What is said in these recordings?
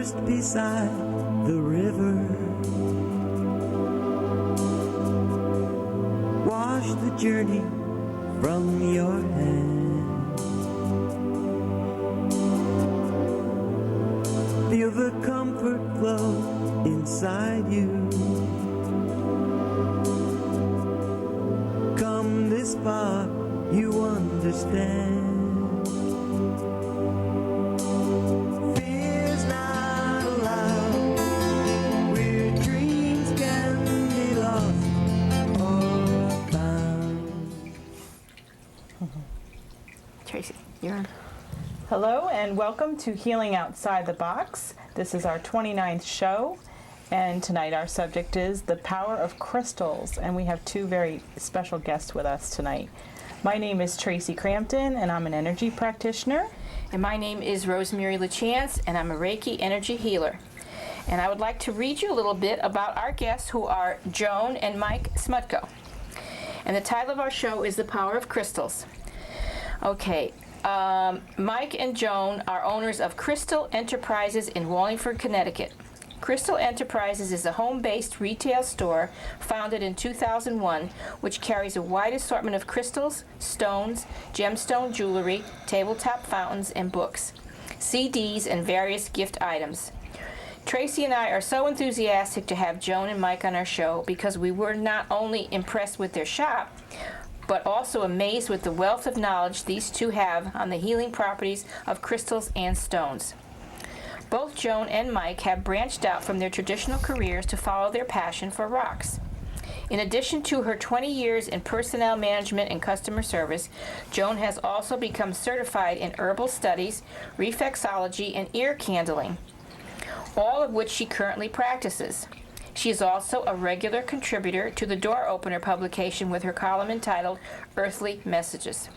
just beside the river. Wash the journey from your hands. Feel the comfort flow inside you. Come this far, you understand. Fear's not allowed, where dreams can be lost or found. Tracy, you're on. Hello and welcome to Healing Outside the Box. This is our 29th show, and tonight our subject is the power of crystals, and we have two very special guests with us tonight. My name is Traci Crampton, and I'm an energy practitioner. And my name is Rosemary Lachance, and I'm a Reiki energy healer. And I would like to read you a little bit about our guests, who are Joan and Mike Smutko. And the title of our show is The Power of Crystals. Okay, Mike and Joan are owners of Crystal Enterprises in Wallingford, Connecticut. Crystal Enterprises is a home-based retail store founded in 2001, which carries a wide assortment of crystals, stones, gemstone jewelry, tabletop fountains, and books, CDs, and various gift items. Traci and I are so enthusiastic to have Joan and Mike on our show because we were not only impressed with their shop, but also amazed with the wealth of knowledge these two have on the healing properties of crystals and stones. Both Joan and Mike have branched out from their traditional careers to follow their passion for rocks. In addition to her 20 years in personnel management and customer service, Joan has also become certified in herbal studies, reflexology, and ear candling, all of which she currently practices. She is also a regular contributor to the Door Opener publication with her column entitled Earthly Messages.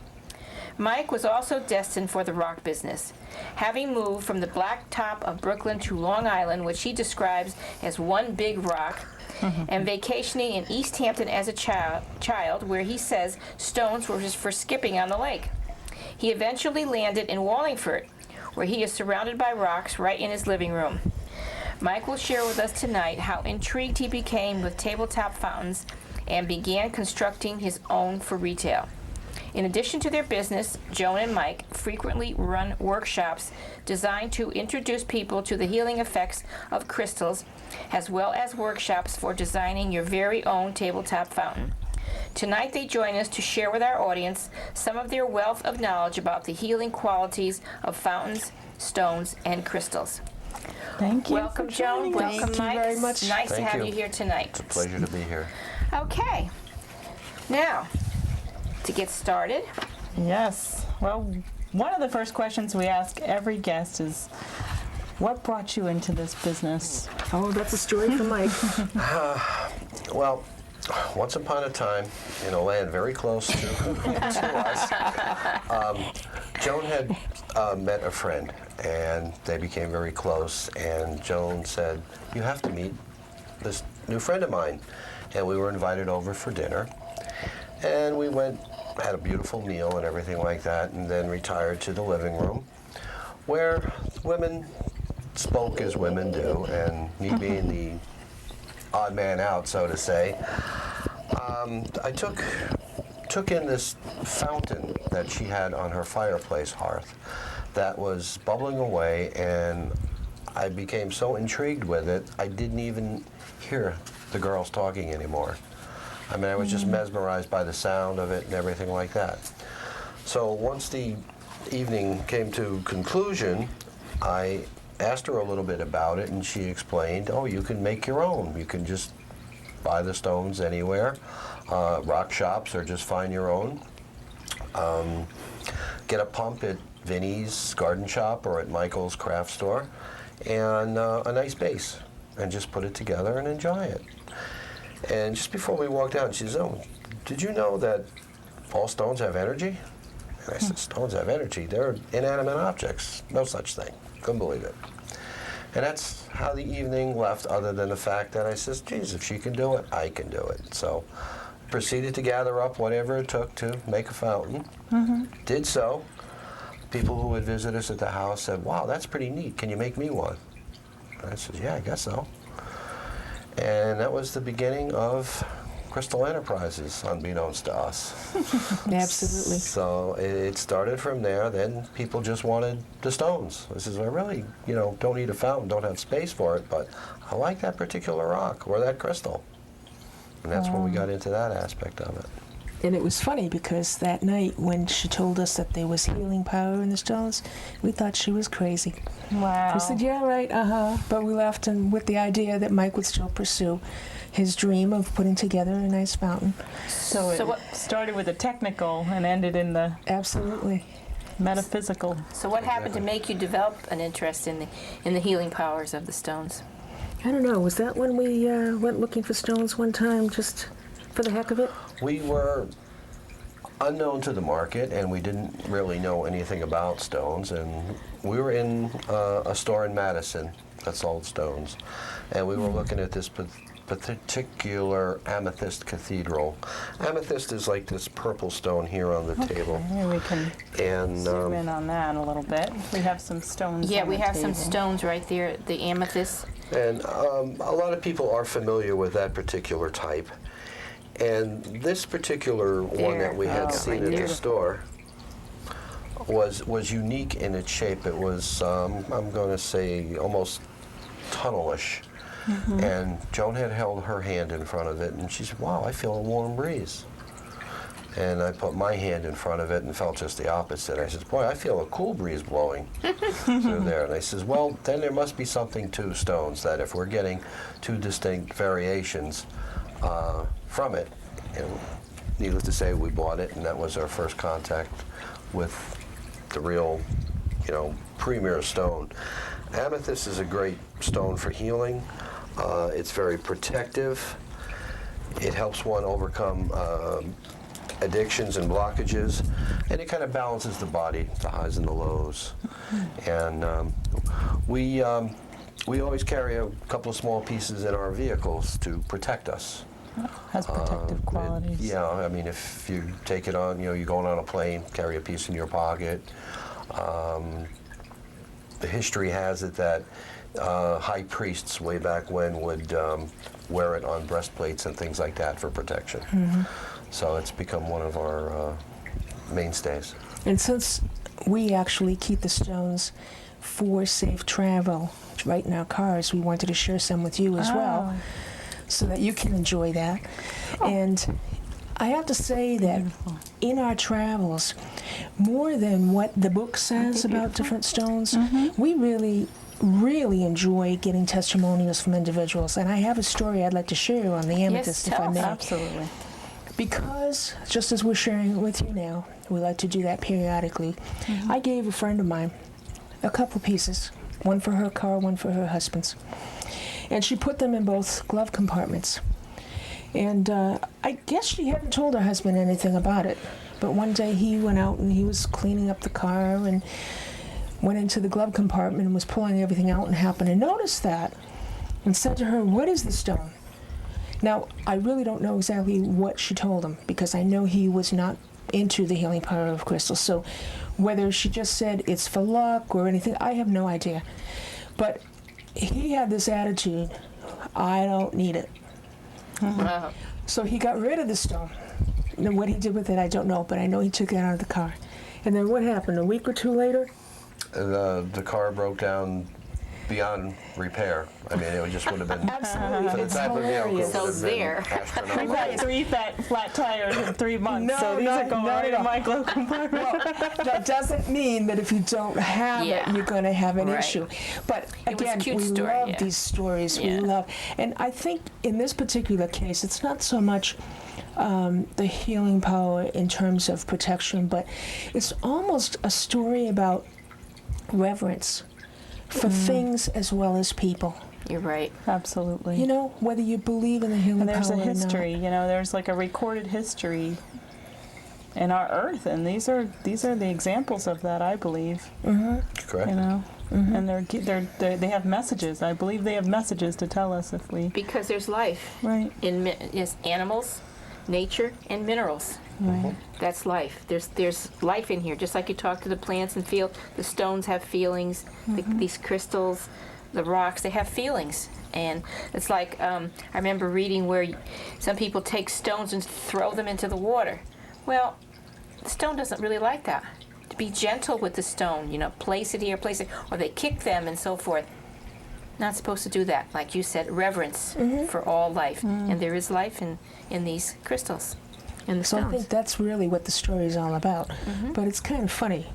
Mike was also destined for the rock business, having moved from the black top of Brooklyn to Long Island, which he describes as one big rock, and vacationing in East Hampton as a child, where he says stones were just for skipping on the lake. He eventually landed in Wallingford, where he is surrounded by rocks right in his living room. Mike will share with us tonight how intrigued he became with tabletop fountains and began constructing his own for retail. In addition to their business, Joan and Mike frequently run workshops designed to introduce people to the healing effects of crystals, as well as workshops for designing your very own tabletop fountain. Tonight they join us to share with our audience some of their wealth of knowledge about the healing qualities of fountains, stones, and crystals. Thank you. Welcome, Joan. Welcome, Mike. very much. Nice to Thank have you. you here tonight. It's a pleasure to be here. Okay. Now, to get started, Yes. Well, one of the first questions we ask every guest is, what brought you into this business? Oh, that's a story for Mike. Well, once upon a time, in a land very close to us, Joan had met a friend, and they became very close, and Joan said, "You have to meet this new friend of mine." And we were invited over for dinner, and we went, had a beautiful meal and everything like that, and then retired to the living room, where women spoke as women do, and me being the odd man out, so to say, I took in this fountain that she had on her fireplace hearth that was bubbling away, and I became so intrigued with it, I didn't even hear the girls talking anymore. I mean, I was just mesmerized by the sound of it and everything like that. So once the evening came to conclusion, I asked her a little bit about it, and she explained, oh, you can make your own. You can just buy the stones anywhere. Rock shops, or just find your own. Get a pump at Vinnie's Garden Shop or at Michael's Craft Store, and a nice base, and just put it together and enjoy it. And just before we walked out, she says, oh, did you know that all stones have energy? And I said, stones have energy? They're inanimate objects. No such thing. Couldn't believe it. And that's how the evening left, other than the fact that I says, geez, if she can do it, I can do it. So proceeded to gather up whatever it took to make a fountain. Did so. People who would visit us at the house said, wow, that's pretty neat. Can you make me one? And I said, yeah, I guess so. And that was the beginning of Crystal Enterprises, unbeknownst to us. Absolutely. So it started from there. Then people just wanted the stones. I says, I really, don't need a fountain, don't have space for it, but I like that particular rock or that crystal. And that's when we got into that aspect of it. And it was funny because that night when she told us that there was healing power in the stones, we thought she was crazy. Wow. We said, yeah, right, But we left him with the idea that Mike would still pursue his dream of putting together a nice fountain. So it started with the technical and ended in the Absolutely. metaphysical. So what happened to make you develop an interest in the healing powers of the stones? I don't know, was that when we went looking for stones one time just for the heck of it? We were unknown to the market, and we didn't really know anything about stones. And we were in a store in Madison that sold stones, and we were looking at this particular amethyst cathedral. Amethyst is like this purple stone here on the table. Here we can And zoom in on that a little bit. We have some stones. Yeah, on we the have some table. stones right there, the amethyst. And a lot of people are familiar with that particular type. And this particular one that we had seen at the store was unique in its shape. It was, I'm going to say, almost tunnelish. And Joan had held her hand in front of it, and she said, wow, I feel a warm breeze. And I put my hand in front of it and felt just the opposite. I said, boy, I feel a cool breeze blowing through there. And I says, well, then there must be something to stones, that if we're getting two distinct variations from it, and needless to say, we bought it, and that was our first contact with the real, premier stone. Amethyst is a great stone for healing. It's very protective. It helps one overcome addictions and blockages, and it kind of balances the body, the highs and the lows. And we always carry a couple of small pieces in our vehicles to protect us. Has protective qualities. Yeah, I mean, if you take it on, you're going on a plane, carry a piece in your pocket. The history has it that high priests way back when would wear it on breastplates and things like that for protection. So it's become one of our mainstays. And since we actually keep the stones for safe travel right in our cars, we wanted to share some with you as well, so that you can enjoy that. And I have to say that in our travels, more than what the book says about different stones, we really enjoy getting testimonials from individuals. And I have a story I'd like to share on the amethyst, if I may. Absolutely. Because, just as we're sharing it with you now, we like to do that periodically. I gave a friend of mine a couple pieces, one for her car, one for her husband's. And she put them in both glove compartments. And I guess she hadn't told her husband anything about it. But one day he went out and he was cleaning up the car and went into the glove compartment and was pulling everything out and happened to notice that and said to her, "What is the stone?" Now, I really don't know exactly what she told him because I know he was not into the healing power of crystals. So whether she just said it's for luck or anything, I have no idea. But he had this attitude, I don't need it. Wow. So he got rid of the stone. And what he did with it, I don't know, but I know he took it out of the car. And then what happened? A week or two later? The car broke down beyond repair. I mean, it just would have been Absolutely. for the It's type of vehicle. hilarious. It would have So been there. We've astronomical. had 3 flat tires in 3 months, No, so these no, are going no, right no. in my glove compartment. That doesn't mean that if you don't have Yeah. it, you're going to have an Right. issue. But It was a again, cute we story, love yeah. these stories. We Yeah. love, and I think in this particular case, it's not so much the healing power in terms of protection, but it's almost a story about reverence for things as well as people. You're right. Absolutely. You know, whether you believe in the healing And there's power a or not. history, there's like a recorded history in our earth, and these are the examples of that, I believe. Correct. And they have messages. I believe they have messages to tell us if we Because there's life right. in animals, nature, and minerals. Right. That's life. There's life in here. Just like you talk to the plants and feel the stones have feelings. These crystals, the rocks, they have feelings. And it's like, I remember reading where some people take stones and throw them into the water. Well, the stone doesn't really like that. To be gentle with the stone, place it here, place it, or they kick them and so forth. Not supposed to do that. Like you said, reverence for all life. And there is life in these crystals, in the So stones. I think that's really what the story is all about. But it's kind of funny.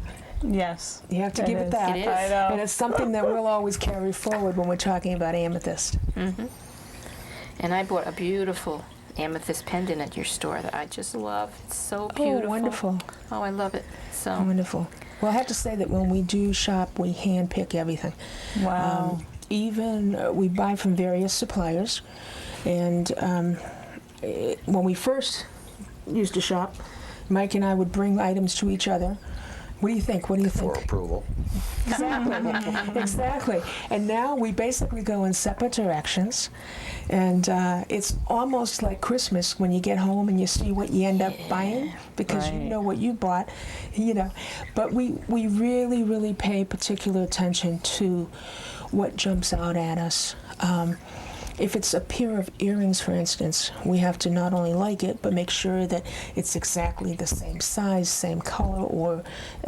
Yes. You have to give it is. that. It is. I know. And it's something that we'll always carry forward when we're talking about amethyst. And I bought a beautiful amethyst pendant at your store that I just love. It's so beautiful. Oh, wonderful. Oh, I love it. So Wonderful. Well, I have to say that when we do shop, we hand pick everything. Wow. Even we buy from various suppliers. And when we first used to shop, Mike and I would bring items to each other. What do you think? What do you For think? approval. Exactly. Exactly. And now we basically go in separate directions. And it's almost like Christmas when you get home and you see what you end up buying because you Right. know what you bought, But we really, really pay particular attention to what jumps out at us. If it's a pair of earrings, for instance, we have to not only like it, but make sure that it's exactly the same size, same color, or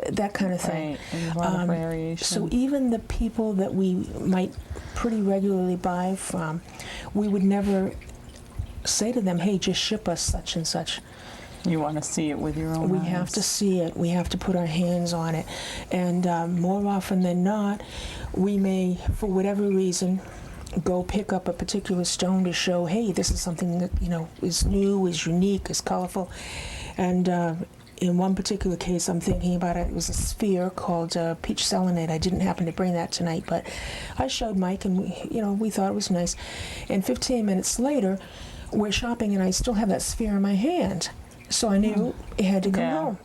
that kind of thing. Right. There's a lot of variation. So even the people that we might pretty regularly buy from, we would never say to them, hey, just ship us such and such. You want to see it with your own We eyes. have to see it. We have to put our hands on it. And more often than not, we may, for whatever reason, go pick up a particular stone to show, hey, this is something that, is new, is unique, is colorful. And in one particular case, I'm thinking about it, was a sphere called peach selenite. I didn't happen to bring that tonight, but I showed Mike, and we thought it was nice. And 15 minutes later, we're shopping, and I still have that sphere in my hand. So I knew it had to come Yeah. home.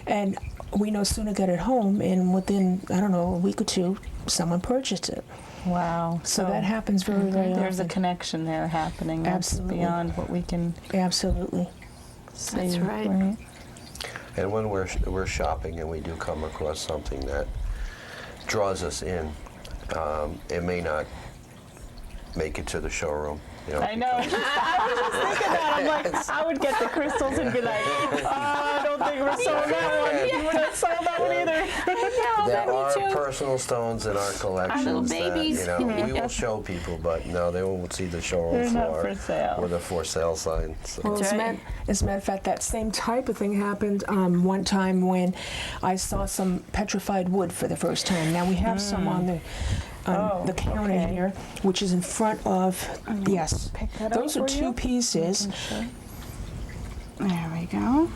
And we no sooner got it home, and within, a week or two, someone purchased it. Wow. So that happens very, very There's a often. connection there happening. That's Absolutely. beyond what we can Absolutely. see. That's right. And when we're shopping and we do come across something that draws us in, it may not make it to the showroom. I know. I was just thinking that. I'm like, I would get the crystals and be like, I don't think we're sold that one. We're not sold that one either. There are personal stones in our collections babies. that we will show people, but no, they won't see the showroom They're not floor for sale. with a for sale sign. So. Well, That's right. as a matter of fact, that same type of thing happened one time when I saw some petrified wood for the first time. Now we have some on the counter okay. here, which is in front of, yes. Pick that Those up are for two you. pieces. There we go.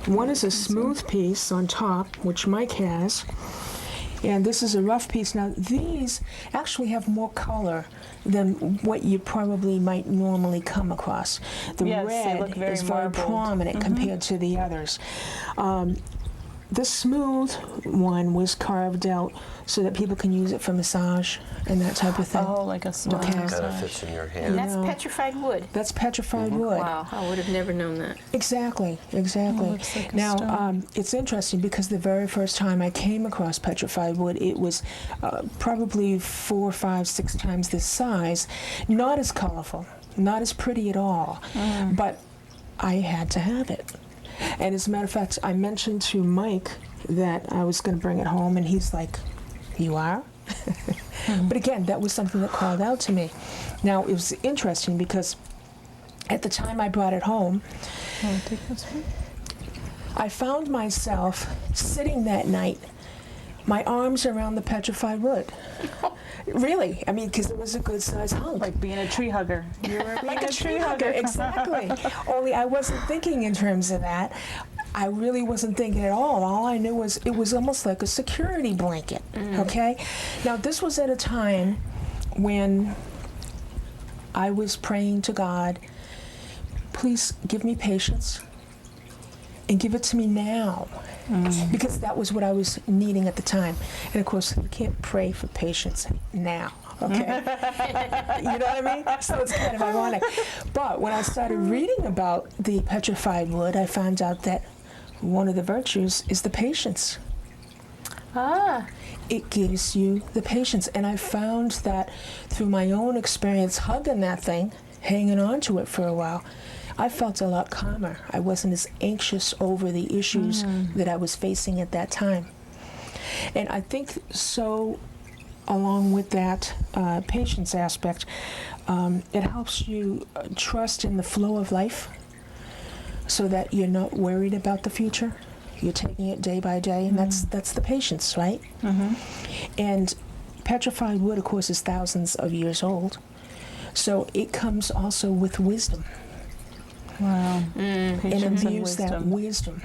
One is a smooth piece on top, which Mike has, and this is a rough piece. Now, these actually have more color than what you probably might normally come across. The Yes, they red look very is very marbled. prominent compared to the others. The smooth one was carved out so that people can use it for massage and that type of thing. Oh, like a small Okay. Kind of massage. fits in your And hand. that's No. petrified wood. That's petrified wood. Wow, I would have never known that. Exactly. looks like a Now, stone. it's interesting because the very first time I came across petrified wood, it was probably 4, 5, 6 times this size, not as colorful, not as pretty at all, but I had to have it. And as a matter of fact, I mentioned to Mike that I was going to bring it home, and he's like, "You are?" But again, that was something that called out to me. Now, it was interesting because at the time I brought it home, Want to take this one? I found myself sitting that night, my arms around the petrified wood. Really, I mean, because it was a good size hunk. Like being a tree hugger. You were being Like a tree hugger, exactly. Only I wasn't thinking in terms of that. I really wasn't thinking at all. All I knew was it was almost like a security blanket, okay? Now, this was at a time when I was praying to God, please give me patience and give it to me now. Because that was what I was needing at the time. And of course, you can't pray for patience now, okay? You know what I mean? So it's kind of ironic. But when I started reading about the petrified wood, I found out that one of the virtues is the patience. Ah. It gives you the patience. And I found that through my own experience hugging that thing, hanging on to it for a while, I felt a lot calmer. I wasn't as anxious over the issues that I was facing at that time. And I think so, along with that patience aspect, it helps you trust in the flow of life so that you're not worried about the future. You're taking it day by day, and that's the patience, right? And petrified wood, of course, is thousands of years old. So it comes also with wisdom. Wow. And Patience and imbues that wisdom. wisdom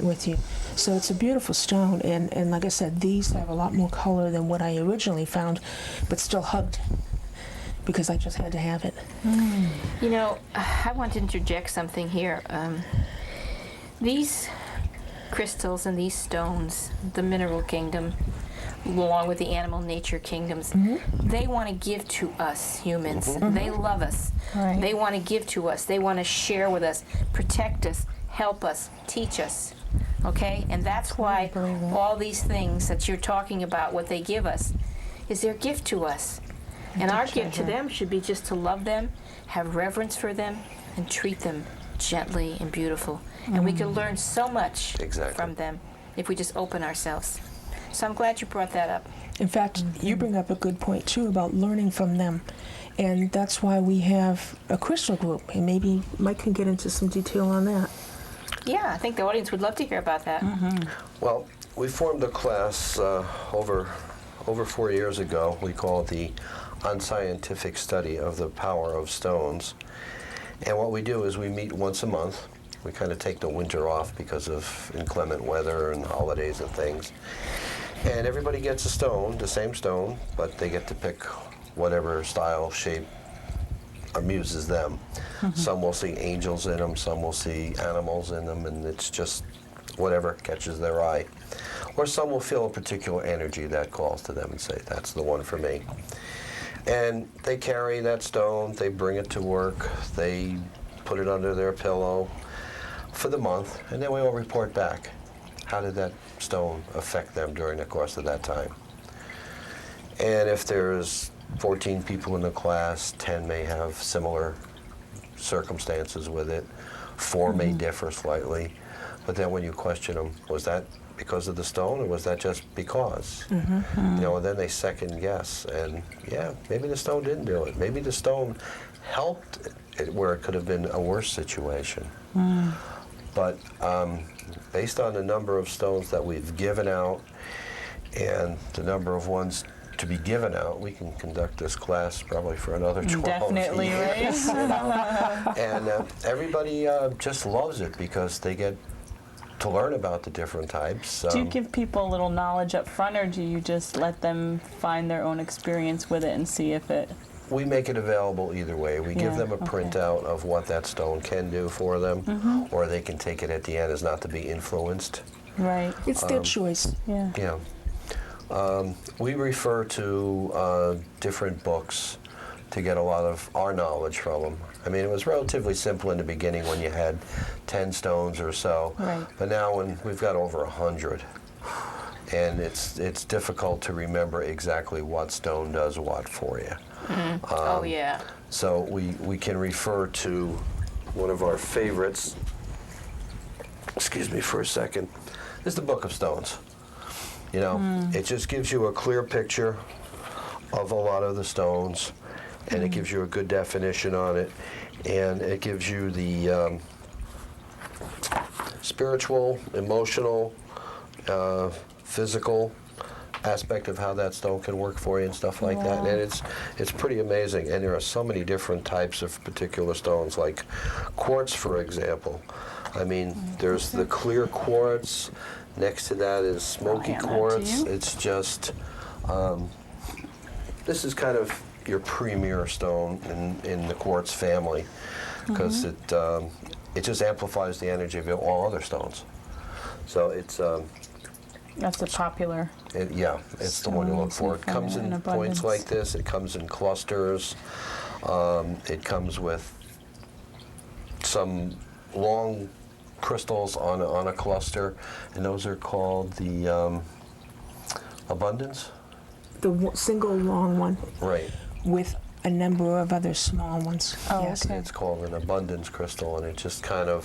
with you. So it's a beautiful stone, and like I said, these have a lot more color than what I originally found, but still hugged because I just had to have it. You know, I want to interject something here. These crystals and these stones, the mineral kingdom, along with the animal nature kingdoms, they want to give to us humans. They love us. Right. They want to give to us. They want to share with us, protect us, help us, teach us. Okay? And that's why believe it. all these things that you're talking about, what they give us, is their gift to us. And our gift to treasure. them should be just to love them, have reverence for them, and treat them gently and beautiful. And we can learn so much Exactly. from them if we just open ourselves. So I'm glad you brought that up. In fact, you bring up a good point too about learning from them. And that's why we have a crystal group. And maybe Mike can get into some detail on that. Yeah, I think the audience would love to hear about that. Well, we formed a class over 4 years ago. We call it the Unscientific Study of the Power of Stones. And what we do is we meet once a month. We kind of take the winter off because of inclement weather and holidays and things. And everybody gets a stone, the same stone, but they get to pick whatever style, shape amuses them. Some will see angels in them, some will see animals in them, and it's just whatever catches their eye. Or some will feel a particular energy that calls to them and say, that's the one for me. And they carry that stone, they bring it to work, they put it under their pillow for the month, and then we all report back. How did that stone affect them during the course of that time? And if there's 14 people in the class, 10 may have similar circumstances with it, 4 may differ slightly, but then when you question them, was that because of the stone, or was that just because? You know, and then they second guess, and yeah, maybe the stone didn't do it. Maybe the stone helped it where it could have been a worse situation. But based on the number of stones that we've given out and the number of ones to be given out, we can conduct this class probably for another 12 Definitely, years. right? You know? And everybody just loves it because they get to learn about the different types. Do you give people a little knowledge up front, or do you just let them find their own experience with it and see if it... We make it available either way. We give Yeah, them a okay. printout of what that stone can do for them, or they can take it at the end as not to be influenced. Right. It's their choice. Yeah. Yeah. We refer to different books to get a lot of our knowledge from them. I mean, it was relatively simple in the beginning when you had 10 stones or so, Right. but now when we've got over 100, and it's difficult to remember exactly what stone does what for you. Oh, yeah. So we can refer to one of our favorites, excuse me for a second, is the Book of Stones. You know, it just gives you a clear picture of a lot of the stones, and it gives you a good definition on it, and it gives you the spiritual, emotional, physical aspect of how that stone can work for you and stuff like that. And it's pretty amazing. And there are so many different types of particular stones, like quartz, for example. I mean, there's the clear quartz. Next to that is smoky hand that to quartz. you. It's just, this is kind of your premier stone in the quartz family, because it just amplifies the energy of all other stones. So it's That's a popular... yeah, it's the one you look for. It Stones comes in in points abundance. like this. It comes in clusters. It comes with some long crystals on a cluster, and those are called the Abundance? The single long one Right. with a number of other small ones. Oh, yes. okay. It's called an abundance crystal, and it just kind of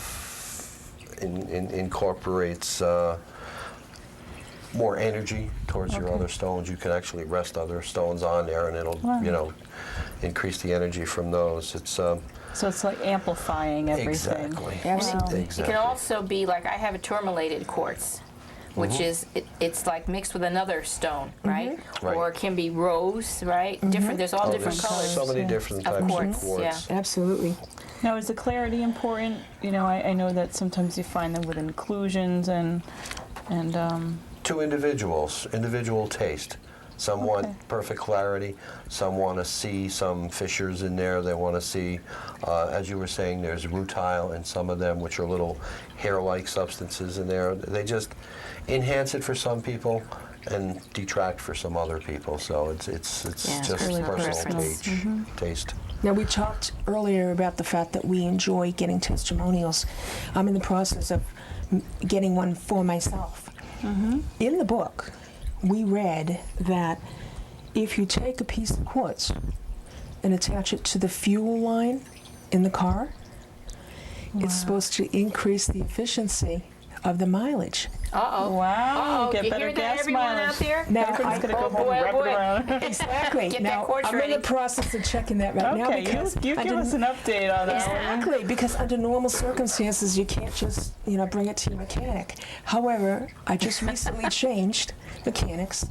incorporates more energy towards your Okay. other stones. You can actually rest other stones on there, and it'll, Wow. you know, increase the energy from those. It's So it's like amplifying everything. exactly. Absolutely. It Exactly. can also be like I have a tourmalated quartz, which is it's like mixed with another stone, right? Right. Or it can be rose, right? Different. There's all Oh, different there's colors. so many yeah. different Of types quartz, of quartz. yeah. Absolutely. Now, is the clarity important? You know, I know that sometimes you find them with inclusions and To individuals, individual taste. Some want Okay. perfect clarity. Some want to see some fissures in there. They want to see, as you were saying, there's rutile in some of them, which are little hair-like substances in there. They just enhance it for some people and detract for some other people. So it's Yeah, it's just really personal preference. taste. Now, we talked earlier about the fact that we enjoy getting testimonials. I'm in the process of getting one for myself. In the book, we read that if you take a piece of quartz and attach it to the fuel line in the car, it's supposed to increase the efficiency of the mileage. Uh-oh. wow, Uh-oh. get You better hear that, gas everyone mileage. out there? Now, Everyone's gonna oh go home boy, and oh wrap boy. it around. Exactly. Get that now, quartz I'm in ready. the process of checking that right now Okay, because you give us an update on that one. Exactly, because under normal circumstances, you can't just, bring it to your mechanic. However, I just recently changed mechanics,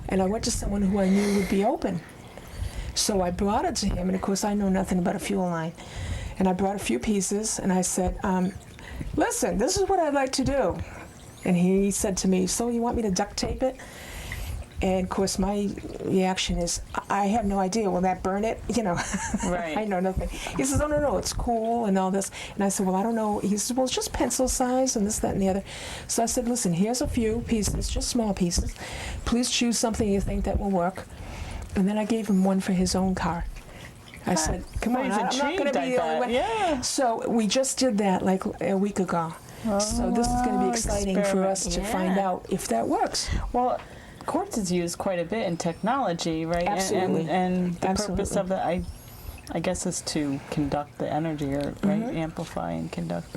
and I went to someone who I knew would be open. So I brought it to him, and of course, I know nothing about a fuel line. And I brought a few pieces, and I said, listen, this is what I'd like to do. And he said to me, so you want me to duct tape it? And of course, my reaction is, I have no idea. Will that burn it? Right. I know nothing. He says, oh, no, it's cool and all this. And I said, well, I don't know. He says, well, it's just pencil size and this, that, and the other. So I said, listen, here's a few pieces, just small pieces. Please choose something you think that will work. And then I gave him one for his own car. I said, come on, He's I'm not going intrigued, to be I the only bet. one. Yeah. So we just did that like a week ago. So this is going to be Oh, exciting for us to find Yeah. out if that works. Well, quartz is used quite a bit in technology, right? Absolutely. And the purpose Absolutely. of it, I guess, is to conduct the energy, or right, amplify and conduct.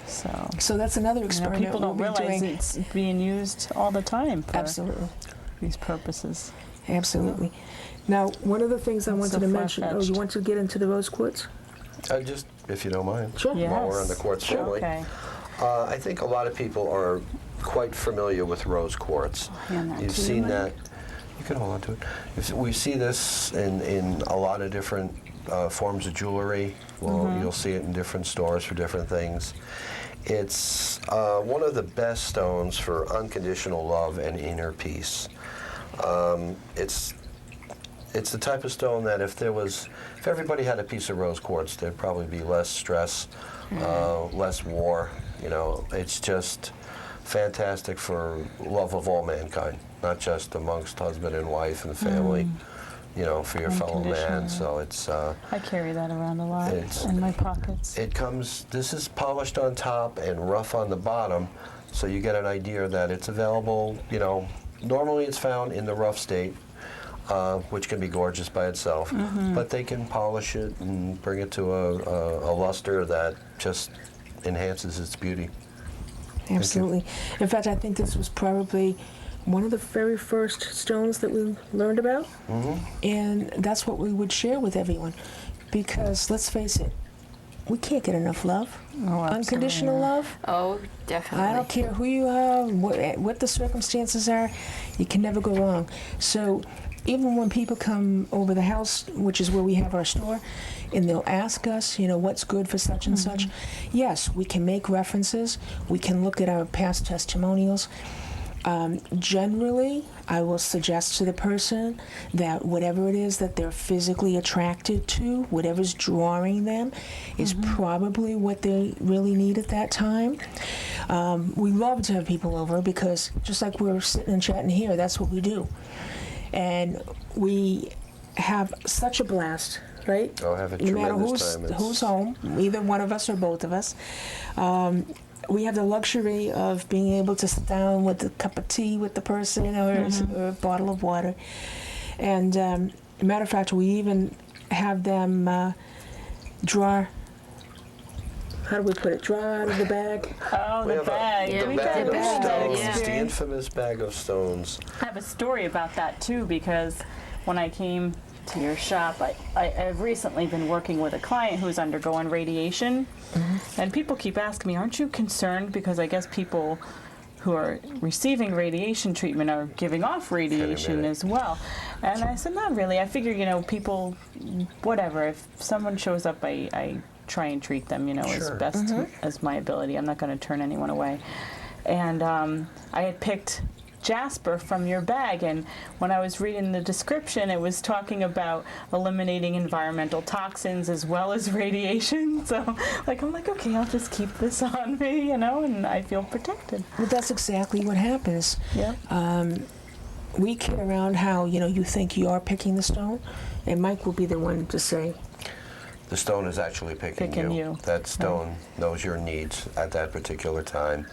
So So that's another experiment people don't we'll be realize doing. it's being used all the time for Absolutely. these purposes. Absolutely. Now, one of the things I That's wanted so to mention, far-fetched. you want to get into the rose quartz? Just, if you don't mind, Sure. while we're on the quartz family. Okay. I think a lot of people are quite familiar with rose quartz. hand that You've to you, seen Mike. that. You can hold on to it. We see this in a lot of different forms of jewelry. Well, you'll see it in different stores for different things. It's one of the best stones for unconditional love and inner peace. It's the type of stone that if everybody had a piece of rose quartz, there'd probably be less stress, less war. It's just fantastic for love of all mankind, not just amongst husband and wife and family. For your fellow man. Unconditional. So it's I carry that around a lot It's- in my pockets. it comes. This is polished on top and rough on the bottom, so you get an idea that it's available. Normally it's found in the rough state. Which can be gorgeous by itself, but they can polish it and bring it to a luster that just enhances its beauty. Absolutely. In fact, I think this was probably one of the very first stones that we learned about, and that's what we would share with everyone. Because let's face it, we can't get enough love, Oh, unconditional absolutely. love. Oh, definitely. I don't care who you are, what the circumstances are, you can never go wrong. So even when people come over the house, which is where we have our store, and they'll ask us, what's good for such and such, yes, we can make references. We can look at our past testimonials. Generally, I will suggest to the person that whatever it is that they're physically attracted to, whatever's drawing them, is probably what they really need at that time. We love to have people over because just like we're sitting and chatting here, that's what we do. And we have such a blast, right? Oh, have a No matter tremendous time. who's home, either one of us or both of us. we have the luxury of being able to sit down with a cup of tea with the person or a bottle of water. And matter of fact, we even have them draw. How do we put it? Draw out of the bag. Oh, We the have bag. Yeah, the We bag did of that. stones, yeah. the infamous bag of stones. I have a story about that too, because when I came to your shop, I've recently been working with a client who's undergoing radiation, and people keep asking me, aren't you concerned? Because I guess people who are receiving radiation treatment are giving off radiation minute. as well. And I said, not really. I figure, people, whatever, if someone shows up, I try and treat them, as Sure. best as my ability. I'm not going to turn anyone away. And I had picked jasper from your bag, and when I was reading the description, it was talking about eliminating environmental toxins as well as radiation. So I'm like, okay, I'll just keep this on me, and I feel protected. Well, that's exactly what happens. Yeah. We kid around how, you think you are picking the stone, and Mike will be the one to say, The stone is actually picking you. That stone knows your needs at that particular time.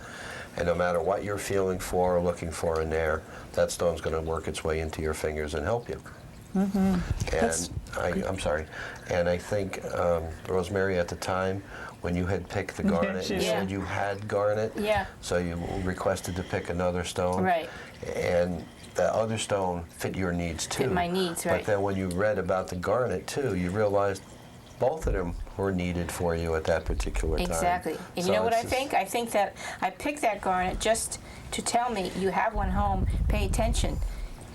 And no matter what you're feeling for or looking for in there, that stone's going to work its way into your fingers and help you. And I'm sorry. And I think, Rosemary, at the time, when you had picked the garnet, you Yeah. said you had garnet. Yeah. So you requested to pick another stone. Right. And the other stone fit your needs too. Fit my needs, right. But then when you read about the garnet too, you realized both of them were needed for you at that particular time. Exactly. And So you know what I it's just- think? I think that I picked that garnet just to tell me, you have one home, pay attention,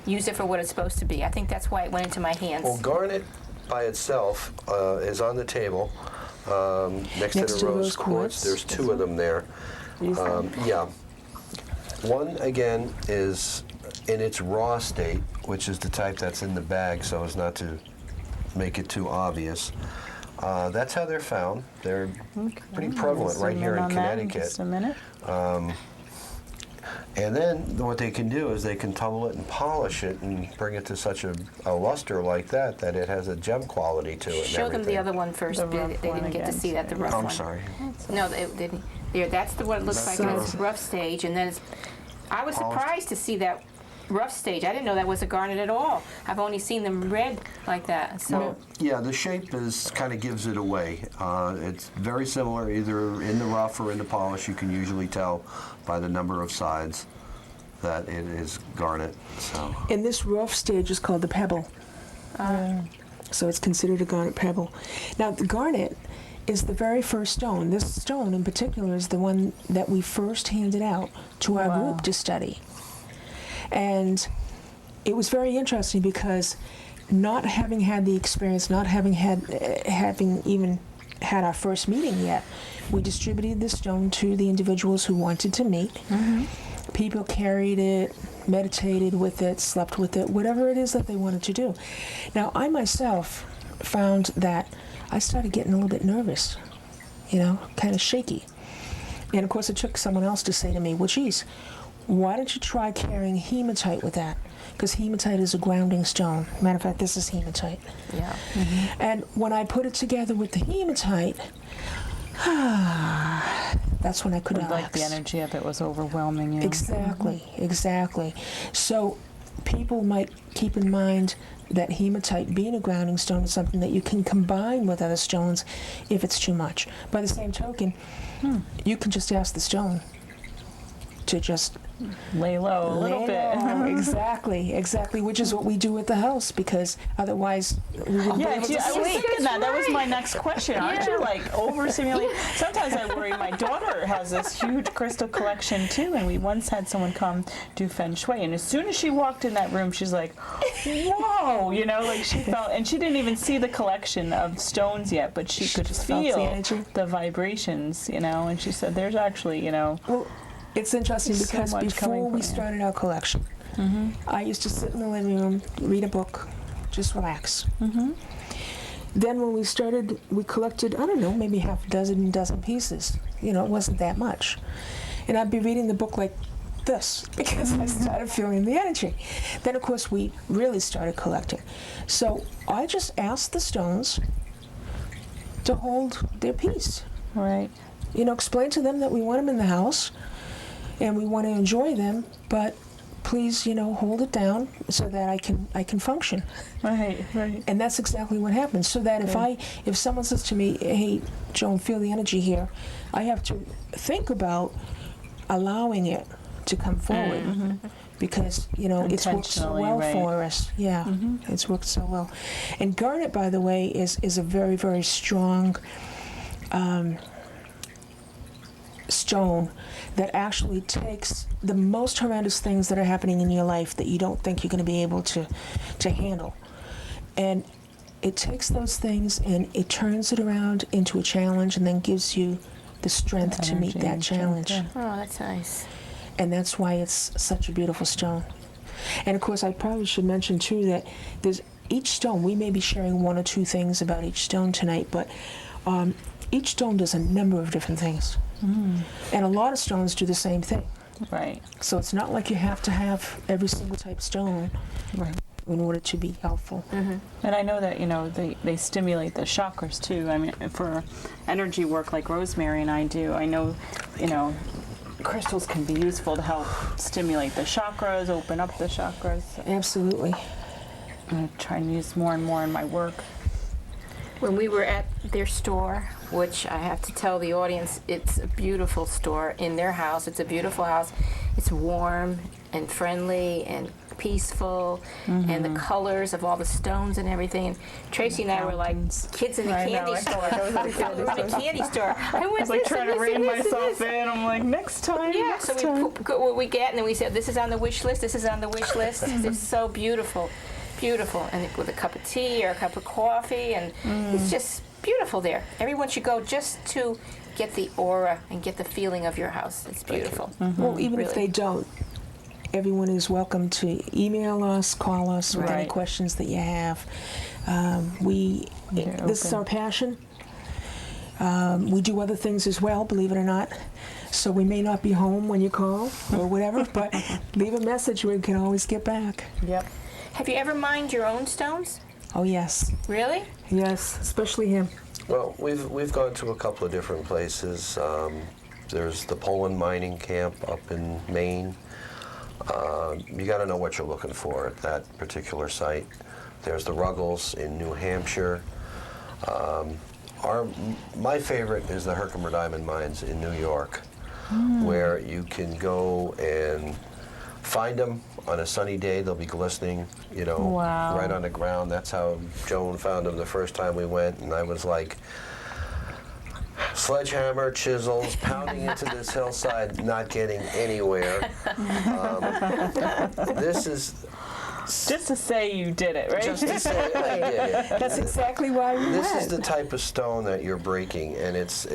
use it for what it's supposed to be. I think that's why it went into my hands. Well, garnet by itself is on the table next to the rose quartz. There's two of them there. Yeah. One, again, is in its raw state, which is the type that's in the bag, so as not to make it too obvious. That's how they're found. They're pretty prevalent right here in Connecticut. Just a minute. And then what they can do is they can tumble it and polish it and bring it to such a luster like that it has a gem quality to it. Show and them the everything. other one first. The They rough didn't one get to again. see that, the rough one. I'm sorry. No, they didn't. There, that's what it looks like in its So- rough stage, and then I was Polished. surprised to see that rough stage. I didn't know that was a garnet at all. I've only seen them red like that. So Yeah, the shape kind of gives it away. It's very similar either in the rough or in the polish. You can usually tell by the number of sides that it is garnet. So and this rough stage is called the pebble. So it's considered a garnet pebble. Now, the garnet is the very first stone. This stone in particular is the one that we first handed out to our group to study. And it was very interesting because not having had the experience, not having even had our first meeting yet, we distributed the stone to the individuals who wanted to meet. People carried it, meditated with it, slept with it, whatever it is that they wanted to do. Now, I myself found that I started getting a little bit nervous, kind of shaky. And of course, it took someone else to say to me, well, geez, why don't you try carrying hematite with that? Because hematite is a grounding stone. Matter of fact, this is hematite. yeah. And when I put it together with the hematite, that's when I could relax. Like the energy of it was overwhelming you. Exactly. So people might keep in mind that hematite, being a grounding stone, is something that you can combine with other stones if it's too much. By the same token, you can just ask the stone to just Lay low a little bit. Exactly, which is what we do at the house, because otherwise we wouldn't be Yeah, able to I was sleep. thinking that was my next question. Aren't you overstimulated? Sometimes I worry. My daughter has this huge crystal collection too, and we once had someone come do feng shui, and as soon as she walked in that room, she's like, "Whoa!" She felt, and she didn't even see the collection of stones yet, but she could just felt the feel energy. the vibrations, and she said, "There's actually, Well, it's interesting There's so because much coming before we from you. started our collection, I used to sit in the living room, read a book, just relax. Then when we collected, I don't know, maybe half a dozen pieces. It wasn't that much. And I'd be reading the book like this because I started feeling the energy. Then, of course, we really started collecting. So I just asked the stones to hold their peace. right." explain to them that we want them in the house and we want to enjoy them, but please, hold it down so that I can function. Right. And that's exactly what happens. So that if someone says to me, "Hey, Joan, feel the energy here," I have to think about allowing it to come forward. Because, it's worked so well for us. Yeah, it's worked so well. And garnet, by the way, is a very, very strong stone that actually takes the most horrendous things that are happening in your life that you don't think you're going to be able to handle. And it takes those things and it turns it around into a challenge and then gives you the strength to meet that challenge. Oh, that's nice. And that's why it's such a beautiful stone. And of course, I probably should mention too that there's each stone, we may be sharing one or two things about each stone tonight, but each stone does a number of different things. And a lot of stones do the same thing. Right. So it's not like you have to have every single type of stone in order to be helpful. And I know that, they stimulate the chakras too. I mean, for energy work like Rosemary and I do, I know, crystals can be useful to help stimulate the chakras, open up the chakras. Absolutely. I'm trying to use more and more in my work. When we were at their store, which I have to tell the audience, it's a beautiful store in their house. It's a beautiful house. It's warm and friendly and peaceful, and the colors of all the stones and everything. And Traci and I were like kids in the candy store. We were in a candy store. I was like trying to rein myself in. I'm like, next time. Yeah, so what we get, and then we said, this is on the wish list, this is on the wish list. It's so beautiful. Beautiful, and with a cup of tea or a cup of coffee, and it's just beautiful there. Everyone should go just to get the aura and get the feeling of your house. It's beautiful. Well, even if they don't, everyone is welcome to email us, call us with any questions that you have. This is our passion. We do other things as well, believe it or not. So we may not be home when you call or whatever, but leave a message. We can always get back. Yep. Have you ever mined your own stones? Oh, yes. Really? Yes, especially him. Well, we've gone to a couple of different places. There's the Poland mining camp up in Maine. You got to know what you're looking for at that particular site. There's the Ruggles in New Hampshire. My favorite is the Herkimer Diamond Mines in New York, where you can go and find them on a sunny day. They'll be glistening, right on the ground. That's how Joan found them the first time we went, and I was like, sledgehammer, chisels, pounding into this hillside, not getting anywhere. This is... Just to say you did it, right? Just to say I did it. That's exactly why we This went. is the type of stone that you're breaking, and it's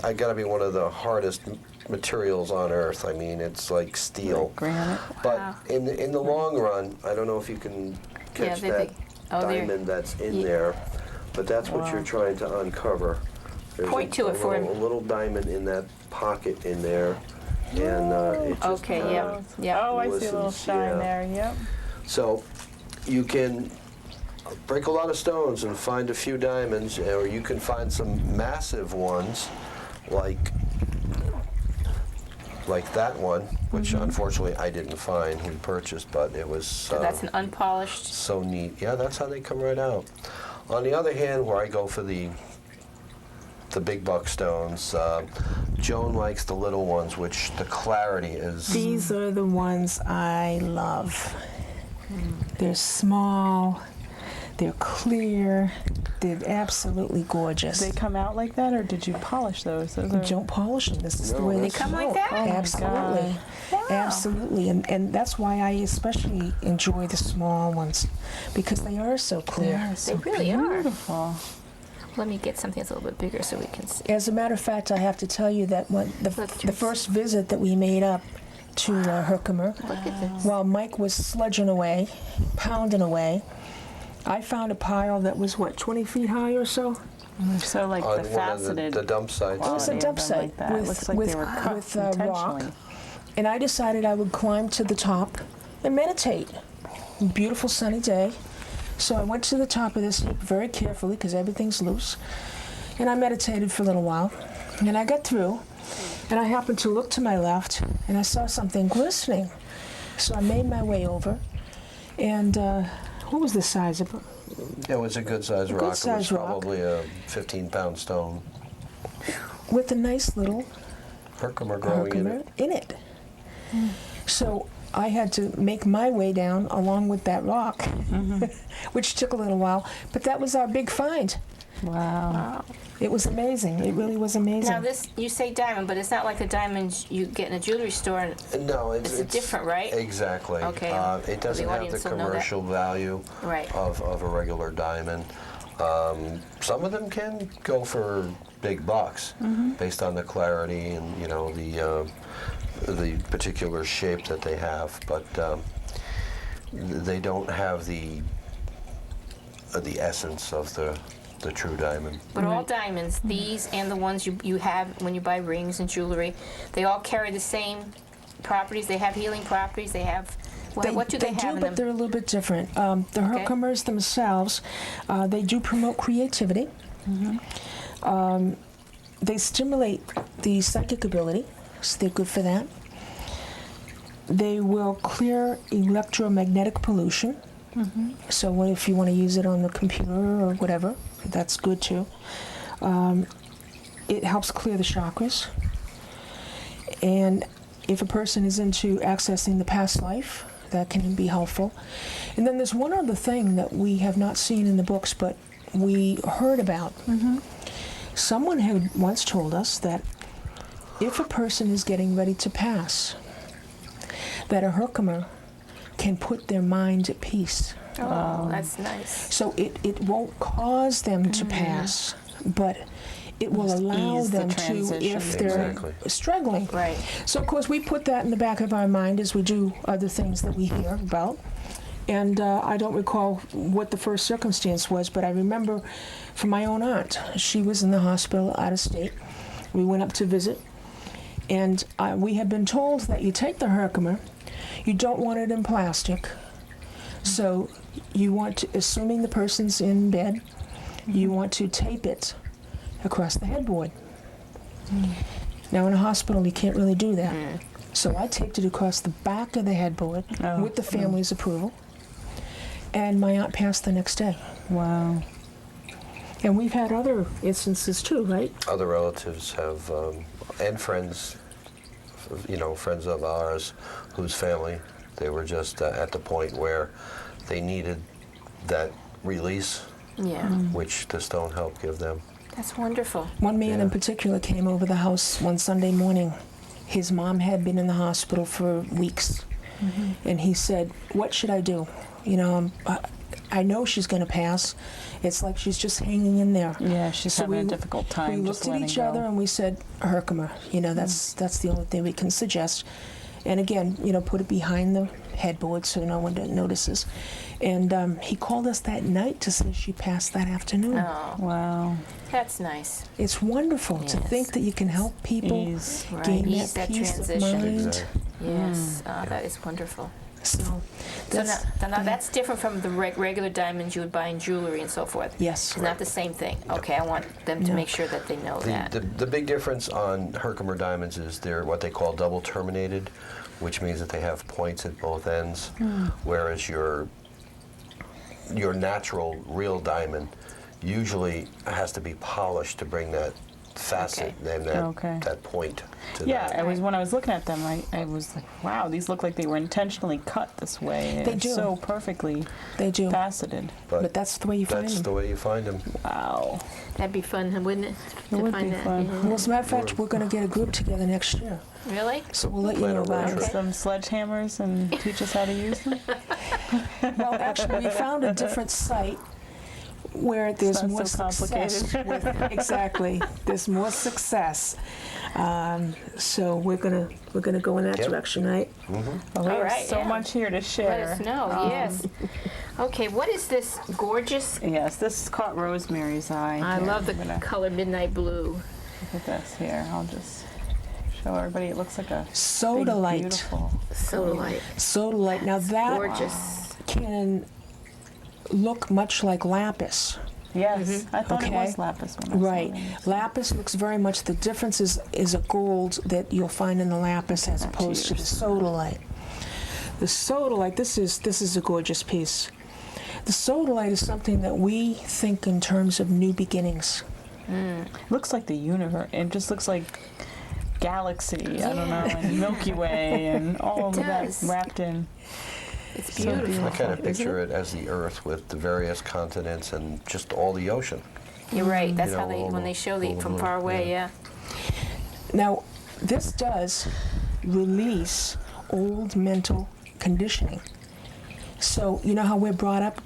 I gotta be one of the hardest materials on earth. I mean, it's like steel. Granite. But in the long run, I don't know if you can catch that diamond that's in there, but that's what you're trying to uncover. There's Point to it for him. A little diamond in that pocket in there, and it just yeah. Oh, I see a little glistens, shine there. Yep. So you can break a lot of stones and find a few diamonds, or you can find some massive ones, like that one, which unfortunately I didn't find. We purchased, but it was So that's an unpolished. so neat. Yeah, that's how they come right out. On the other hand, where I go for the big buck stones, Joan likes the little ones, which the clarity is. These are the ones I love. They're small, they're clear, they're absolutely gorgeous. Did they come out like that, or did you polish those? Don't polish them. This is the way They they come like that? Oh my Absolutely. God. Absolutely. And that's why I especially enjoy the small ones, because they are so clear. They really are. Beautiful. Let me get something that's a little bit bigger so we can see. As a matter of fact, I have to tell you that when the Traci. first visit that we made up to Herkimer, Look at this. while Mike was sledging away, pounding away, I found a pile that was, 20 feet high or so? So like On the one of faceted. the dump sites. It was a quality of dump them site like that. It with- looks like with- they were cut with, rock. intentionally. And I decided I would climb to the top and meditate. Beautiful sunny day. So I went to the top of this heap very carefully because everything's loose. And I meditated for a little while. And I got through, and I happened to look to my left, and I saw something glistening. So I made my way over, and what was the size of it? It was a good sized rock. It was probably a 15-pound stone. With a nice little Herkimer growing in it. So I had to make my way down along with that rock, which took a little while, but that was our big find. Wow. It was amazing. It really was amazing. Now this, you say diamond, but it's not like the diamonds you get in a jewelry store. No, it's different, right? Exactly. Okay. It doesn't have the commercial value of a regular diamond. Some of them can go for big bucks based on the clarity and the particular shape that they have, but they don't have the essence of the true diamond. But all diamonds, these and the ones you have when you buy rings and jewelry, they all carry the same properties. They have healing properties. They have, what do they have in but them? they're a little bit different. The Herkimers themselves, they do promote creativity. They stimulate the psychic ability, so they're good for that. They will clear electromagnetic pollution. So if you want to use it on the computer or whatever, that's good too. It helps clear the chakras. And if a person is into accessing the past life, that can be helpful. And then there's one other thing that we have not seen in the books, but we heard about. Someone had once told us that if a person is getting ready to pass, that a Herkimer can put their mind at peace. Oh, that's nice. So it won't cause them to pass, but it will allow ease the them to transition. if they're struggling. Right. So, of course, we put that in the back of our mind as we do other things that we hear about. And I don't recall what the first circumstance was, but I remember from my own aunt. She was in the hospital out of state. We went up to visit, and we had been told that you take the Herkimer, you don't want it in plastic. So you want to, assuming the person's in bed, you want to tape it across the headboard. Now in a hospital you can't really do that. So I taped it across the back of the headboard with the family's approval. And my aunt passed the next day. Wow. And we've had other instances too, right? Other relatives have, and friends, friends of ours whose family, they were just at the point where they needed that release, which the stone helped give them. That's wonderful. One man in particular came over the house one Sunday morning. His mom had been in the hospital for weeks. And he said, what should I do? I know she's going to pass. It's like she's just hanging in there. Yeah, she's having a difficult time. We looked at each other and we said, Herkimer. That's the only thing we can suggest. And again, put it behind the headboard so no one notices. And he called us that night to say she passed that afternoon. Oh, wow. That's nice. It's wonderful to think that you can help people gain Ease that that peace transition. of mind. Exactly. Yes, that is wonderful. So So now that's different from the regular diamonds you would buy in jewelry and so forth. Yes. It's not the same thing. Okay, I want them to make sure that they know that. The big difference on Herkimer diamonds is they're what they call double terminated, which means that they have points at both ends, whereas your natural real diamond usually has to be polished to bring that facet and that point to that. When I was looking at them, I was like, wow, these look like they were intentionally cut this way. They do. So perfectly faceted. But that's the way you find them. That's the way you find them. Wow. That'd be fun, wouldn't it? It would be fun. Well, as a matter of fact, we're going to get a group together next year. Really? So we'll let you know about it. Some sledgehammers and teach us how to use them. Well, actually, we found a different site where there's not more so success. Exactly. There's more success. So we're gonna go in that direction, right? Well, we have so much here to share. Let us know, yes. Okay, what is this gorgeous? Yes, this caught Rosemary's eye. I Here, love the I'm gonna color midnight blue. Look at this here. I'll just show everybody. It looks like a Sodalite. beautiful. Sodalite. Sodalite. Now that Gorgeous. can look much like lapis. Yes, I thought it Okay. was lapis when I saw Right. it. Lapis looks very much, the difference is a gold that you'll find in the lapis as opposed to the sodalite. The sodalite, this is a gorgeous piece. The sodalite is something that we think in terms of new beginnings. Looks like the universe. It just looks like galaxy. I don't know, and Milky Way, and all of that does. wrapped in. It's So beautiful. beautiful. I kind of Isn't picture it as the Earth with the various continents and just all the ocean. You're right. That's You how know, they, all when the- they show all the the from little- far away, yeah. yeah. Now, this does release old mental conditioning. So, you know how we're brought up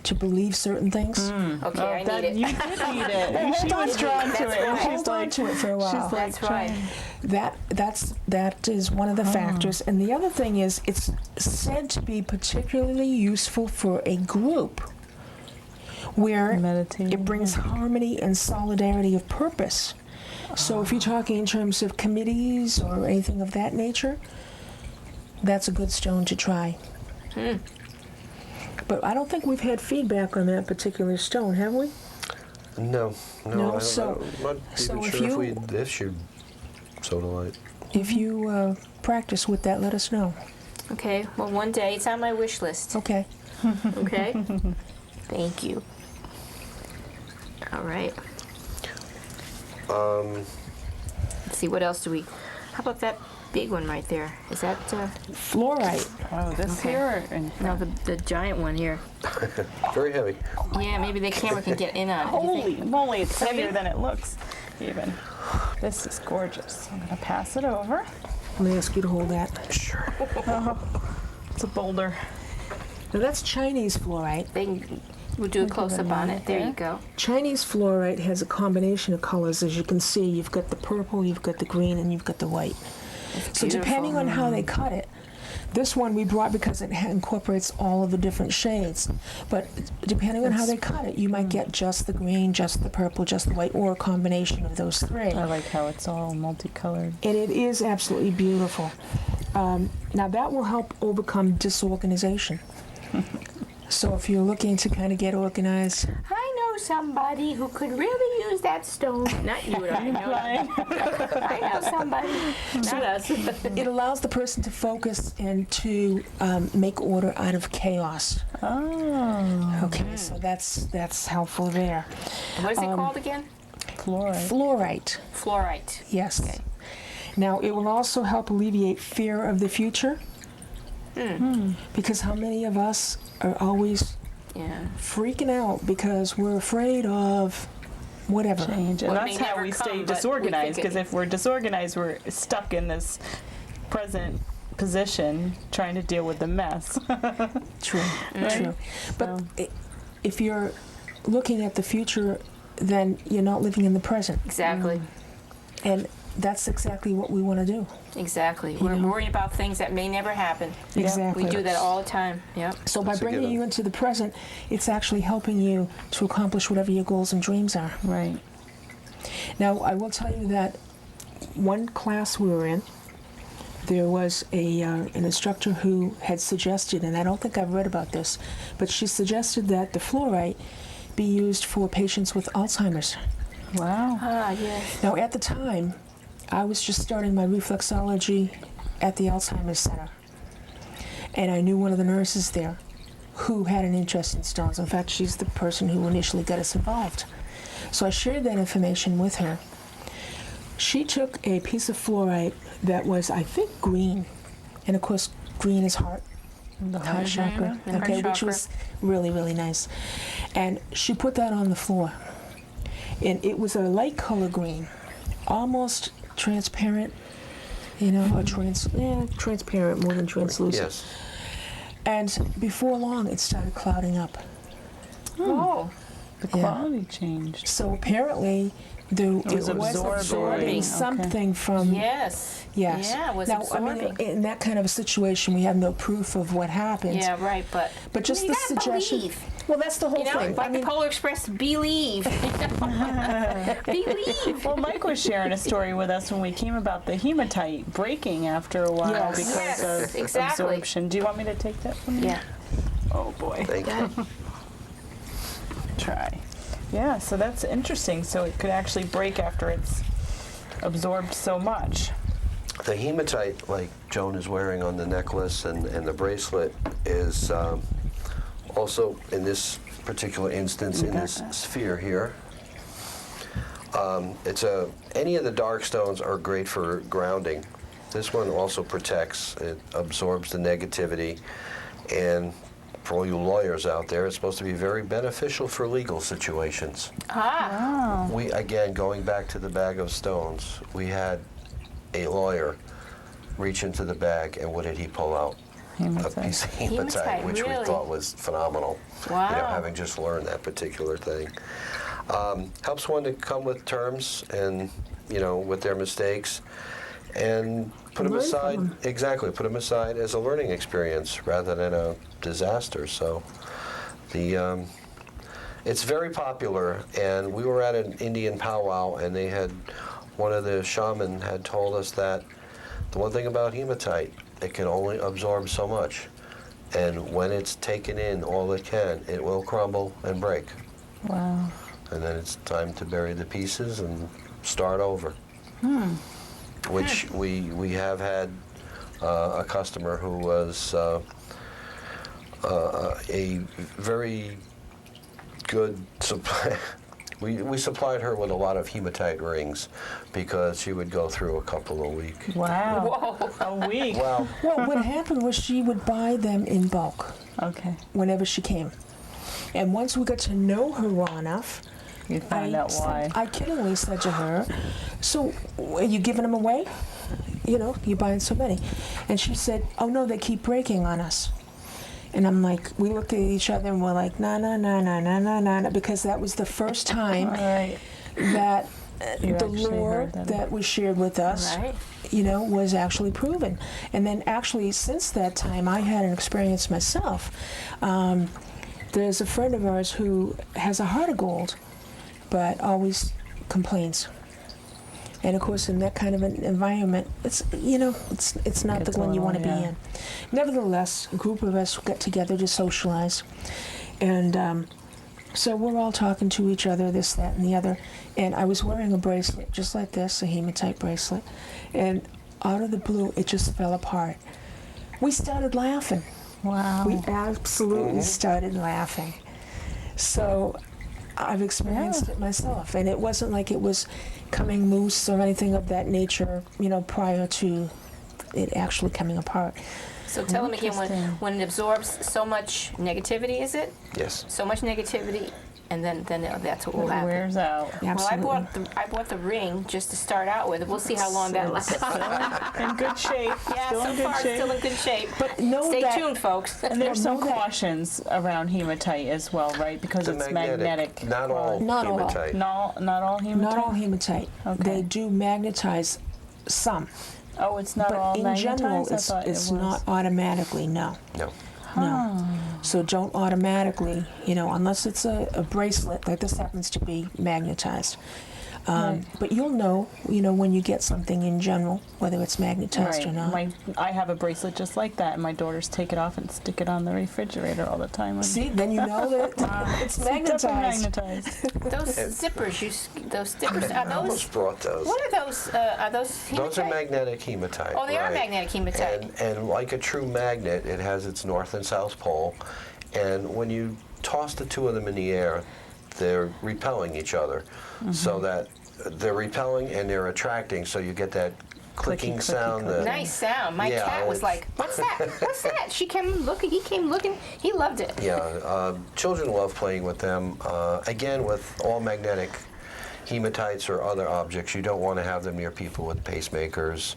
to believe certain things? Okay, I That- need it. You did need it. She was drawn to That's it, and right. she's Hold on like, to it for a while. she's like, That's right. That is one of the factors. And the other thing is, it's said to be particularly useful for a group where Meditating, it brings harmony and solidarity of purpose. So if you're talking in terms of committees or anything of that nature, that's a good stone to try. But I don't think we've had feedback on that particular stone, have we? No, No, I'm so- not so even if sure if you- we issued sodalite. If you practice with that, let us know. Okay, well, one day it's on my wish list. Okay. Okay? Thank you. All right. Let's see, what else do we... How about that big one right there? Is that... Fluorite. oh, this Okay. here. And No, the giant one here. Very heavy. Yeah, maybe the camera can get in on it. Do you holy think? moly, it's Heavy? heavier than it looks, even. This is gorgeous. I'm going to pass it over. Let me ask you to hold that. Sure. It's a boulder. Now that's Chinese fluorite. We'll do a close-up on it. There you go. Chinese fluorite has a combination of colors. As you can see, you've got the purple, you've got the green, and you've got the white. So depending on how they cut it, this one we brought because it incorporates all of the different shades. But depending on how they cut it, you might get just the green, just the purple, just the white, or a combination of those three. I like how it's all multicolored. And it is absolutely beautiful. Now that will help overcome disorganization. So if you're looking to kind of get organized, I know somebody who could really use that stone. Not you, I know. I know somebody. Not us. it allows the person to focus and to make order out of chaos. Oh, Okay, so that's helpful there. What is it called again? fluorite. Fluorite, Fluorite. yes. Okay. Now it will also help alleviate fear of the future. Because how many of us are always Yeah. freaking out because we're afraid of whatever? Change. And What that's may how never we come, stay but we disorganized, think it- because if we're disorganized, we're stuck in this present position trying to deal with the mess. True, Right. true. But So- if you're looking at the future, then you're not living in the present. Exactly. And that's exactly what we want to do. Exactly. We're know. worried about things that may never happen. Exactly. We do that all the time. Yep. So by That's a bringing given. you into the present, it's actually helping you to accomplish whatever your goals and dreams are. Right. Now, I will tell you that one class we were in, there was an instructor who had suggested, and I don't think I've read about this, but she suggested that the fluorite be used for patients with Alzheimer's. Wow. Ah, yes. Now, at the time, I was just starting my reflexology at the Alzheimer's Center. And I knew one of the nurses there who had an interest in stones. In fact, she's the person who initially got us involved. So I shared that information with her. She took a piece of fluorite that was, I think, green. And of course, green is heart. The Heart chakra. Heart Okay, which chakra. was really, really nice. And she put that on the floor. And it was a light color green, almost transparent, you know, or transparent more than translucent. Yes. And before long, it started clouding up. Oh. The Yeah. quality changed. So apparently, it was absorbing. something from. Yes. Yes. Yeah, it was now, absorbing. I mean, in that kind of a situation, we have no proof of what happened. Yeah, right, but But just you the gotta suggestion. believe. Well, that's the whole You know, thing. like the Polar Express, believe. Believe. Well, Mike was sharing a story with us when we came about the hematite breaking after a while Yes. because Yes, of exactly. absorption. Do you want me to take that from you? Yeah. Oh boy. Thank you. Try. Yeah, so that's interesting. So it could actually break after it's absorbed so much. The hematite, like Joan is wearing on the necklace and the bracelet, is also in this particular instance in this sphere here. Any of the dark stones are great for grounding. This one also protects. It absorbs the negativity, and for all you lawyers out there, it's supposed to be very beneficial for legal situations. Ah. We, again, going back to the bag of stones, we had a lawyer reach into the bag, and what did he pull out? Hematite. A piece of hematite, Hematite, which really? we thought was phenomenal. Wow. You know, having just learned that particular thing. Helps one to come with terms and, you know, with their mistakes, and put them Learn from aside. them. Exactly, put them aside as a learning experience rather than a disaster. So, it's very popular. And we were at an Indian powwow, and they had one of the shaman had told us that the one thing about hematite, it can only absorb so much, and when it's taken in all it can, it will crumble and break. Wow. And then it's time to bury the pieces and start over. Which we have had a customer who was a very good supply. We supplied her with a lot of hematite rings because she would go through a couple a week. Wow. Whoa. A week. Well, Well, what happened was she would buy them in bulk Okay. whenever she came. And once we got to know her well enough, You find out why. I kiddingly said to her, "So, are you giving them away? You know, you're buying so many." And she said, "Oh no, they keep breaking on us." And I'm like, we looked at each other and we're like, nah, because that was the first time All right. that You the actually lore heard them. that was shared with us, Right. you know, was actually proven. And then actually, since that time, I had an experience myself. There's a friend of ours who has a heart of gold, but always complains. And of course, in that kind of an environment, it's, you know, it's not Gets the one you a want to little, be yeah. in. Nevertheless, a group of us got together to socialize, and so we're all talking to each other, this, that, and the other. And I was wearing a bracelet just like this, a hematite bracelet, and out of the blue, it just fell apart. We started laughing. Wow. We absolutely started laughing. So I've experienced it myself, and it wasn't like it was coming loose or anything of that nature, you know, prior to it actually coming apart. So tell them again, Interesting. when it absorbs so much negativity, is it? yes. So much negativity, and then that's what will It happen. wears out. Absolutely. Well, I bought the ring just to start out with. We'll see how long that lasts. In good shape. Yeah, Still so in good far shape. still in good shape. But know Stay that tuned, folks. And there's some Well, know that- cautions around hematite as well, right? Because It's it's magnetic. Not all Not all. hematite. Not all hematite? not all hematite. Okay. They do magnetize some, Oh, it's not all but in magnetized? general, I it's thought it was. not automatically. No. No. No. So don't automatically, you know, unless it's a bracelet, like this happens to be magnetized. Right. But you'll know, you know, when you get something in general, whether it's magnetized or not. I have a bracelet just like that, and my daughters take it off and stick it on the refrigerator all the time. See, then you know that it's magnetized. Magnetized. Those zippers, those stickers, are I almost those? brought those. What are those? Are those hematite? Those are magnetic hematite. Oh, they are right. magnetic hematite. And like a true magnet, it has its north and south pole. And when you toss the two of them in the air, they're repelling each other. So that they're repelling and they're attracting, so you get that clicking clicky, sound. clicky. Nice sound. My Yeah, cat was it's- like, "What's that? What's that?" She came looking. He came looking. He loved it. Yeah, children love playing with them. Again, with all magnetic hematites or other objects, you don't want to have them near people with pacemakers.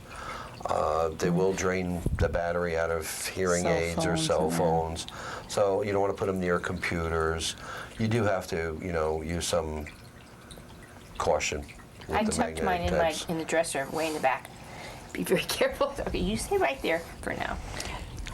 They will drain the battery out of hearing Cell aids or phones, cell yeah. phones. So you don't want to put them near computers. You do have to, you know, use some caution with I the tucked magnetic mine types. in the dresser, way in the back. Be very careful. Okay, you stay right there for now.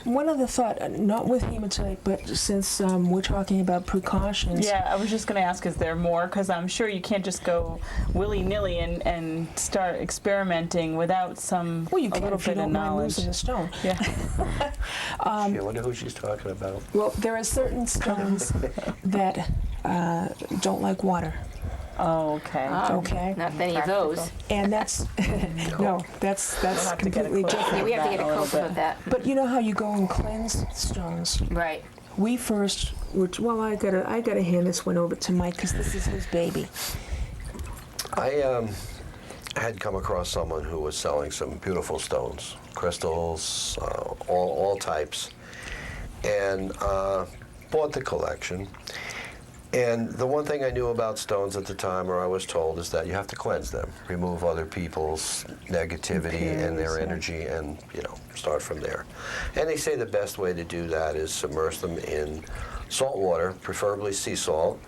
One other thought, not with hematite, but since we're talking about precautions. Yeah, I was just going to ask, is there more? Because I'm sure you can't just go willy-nilly and start experimenting without some Well, you a can little if you bit of don't mind knowledge. losing a stone. Yeah. I wonder who she's talking about. Well, there are certain stones that don't like water. Oh, okay. Okay. Not many of those. And that's no, that's have to get a completely close different. Yeah, we have to get a a little close-up bit. of that. But you know how you go and cleanse stones? Right. We first, well, I gotta hand this one over to Mike because this is his baby. I had come across someone who was selling some beautiful stones, crystals, all types, and bought the collection. And the one thing I knew about stones at the time, or I was told, is that you have to cleanse them, remove other people's negativity and their energy, and start from there. And they say the best way to do that is submerge them in salt water, preferably sea salt,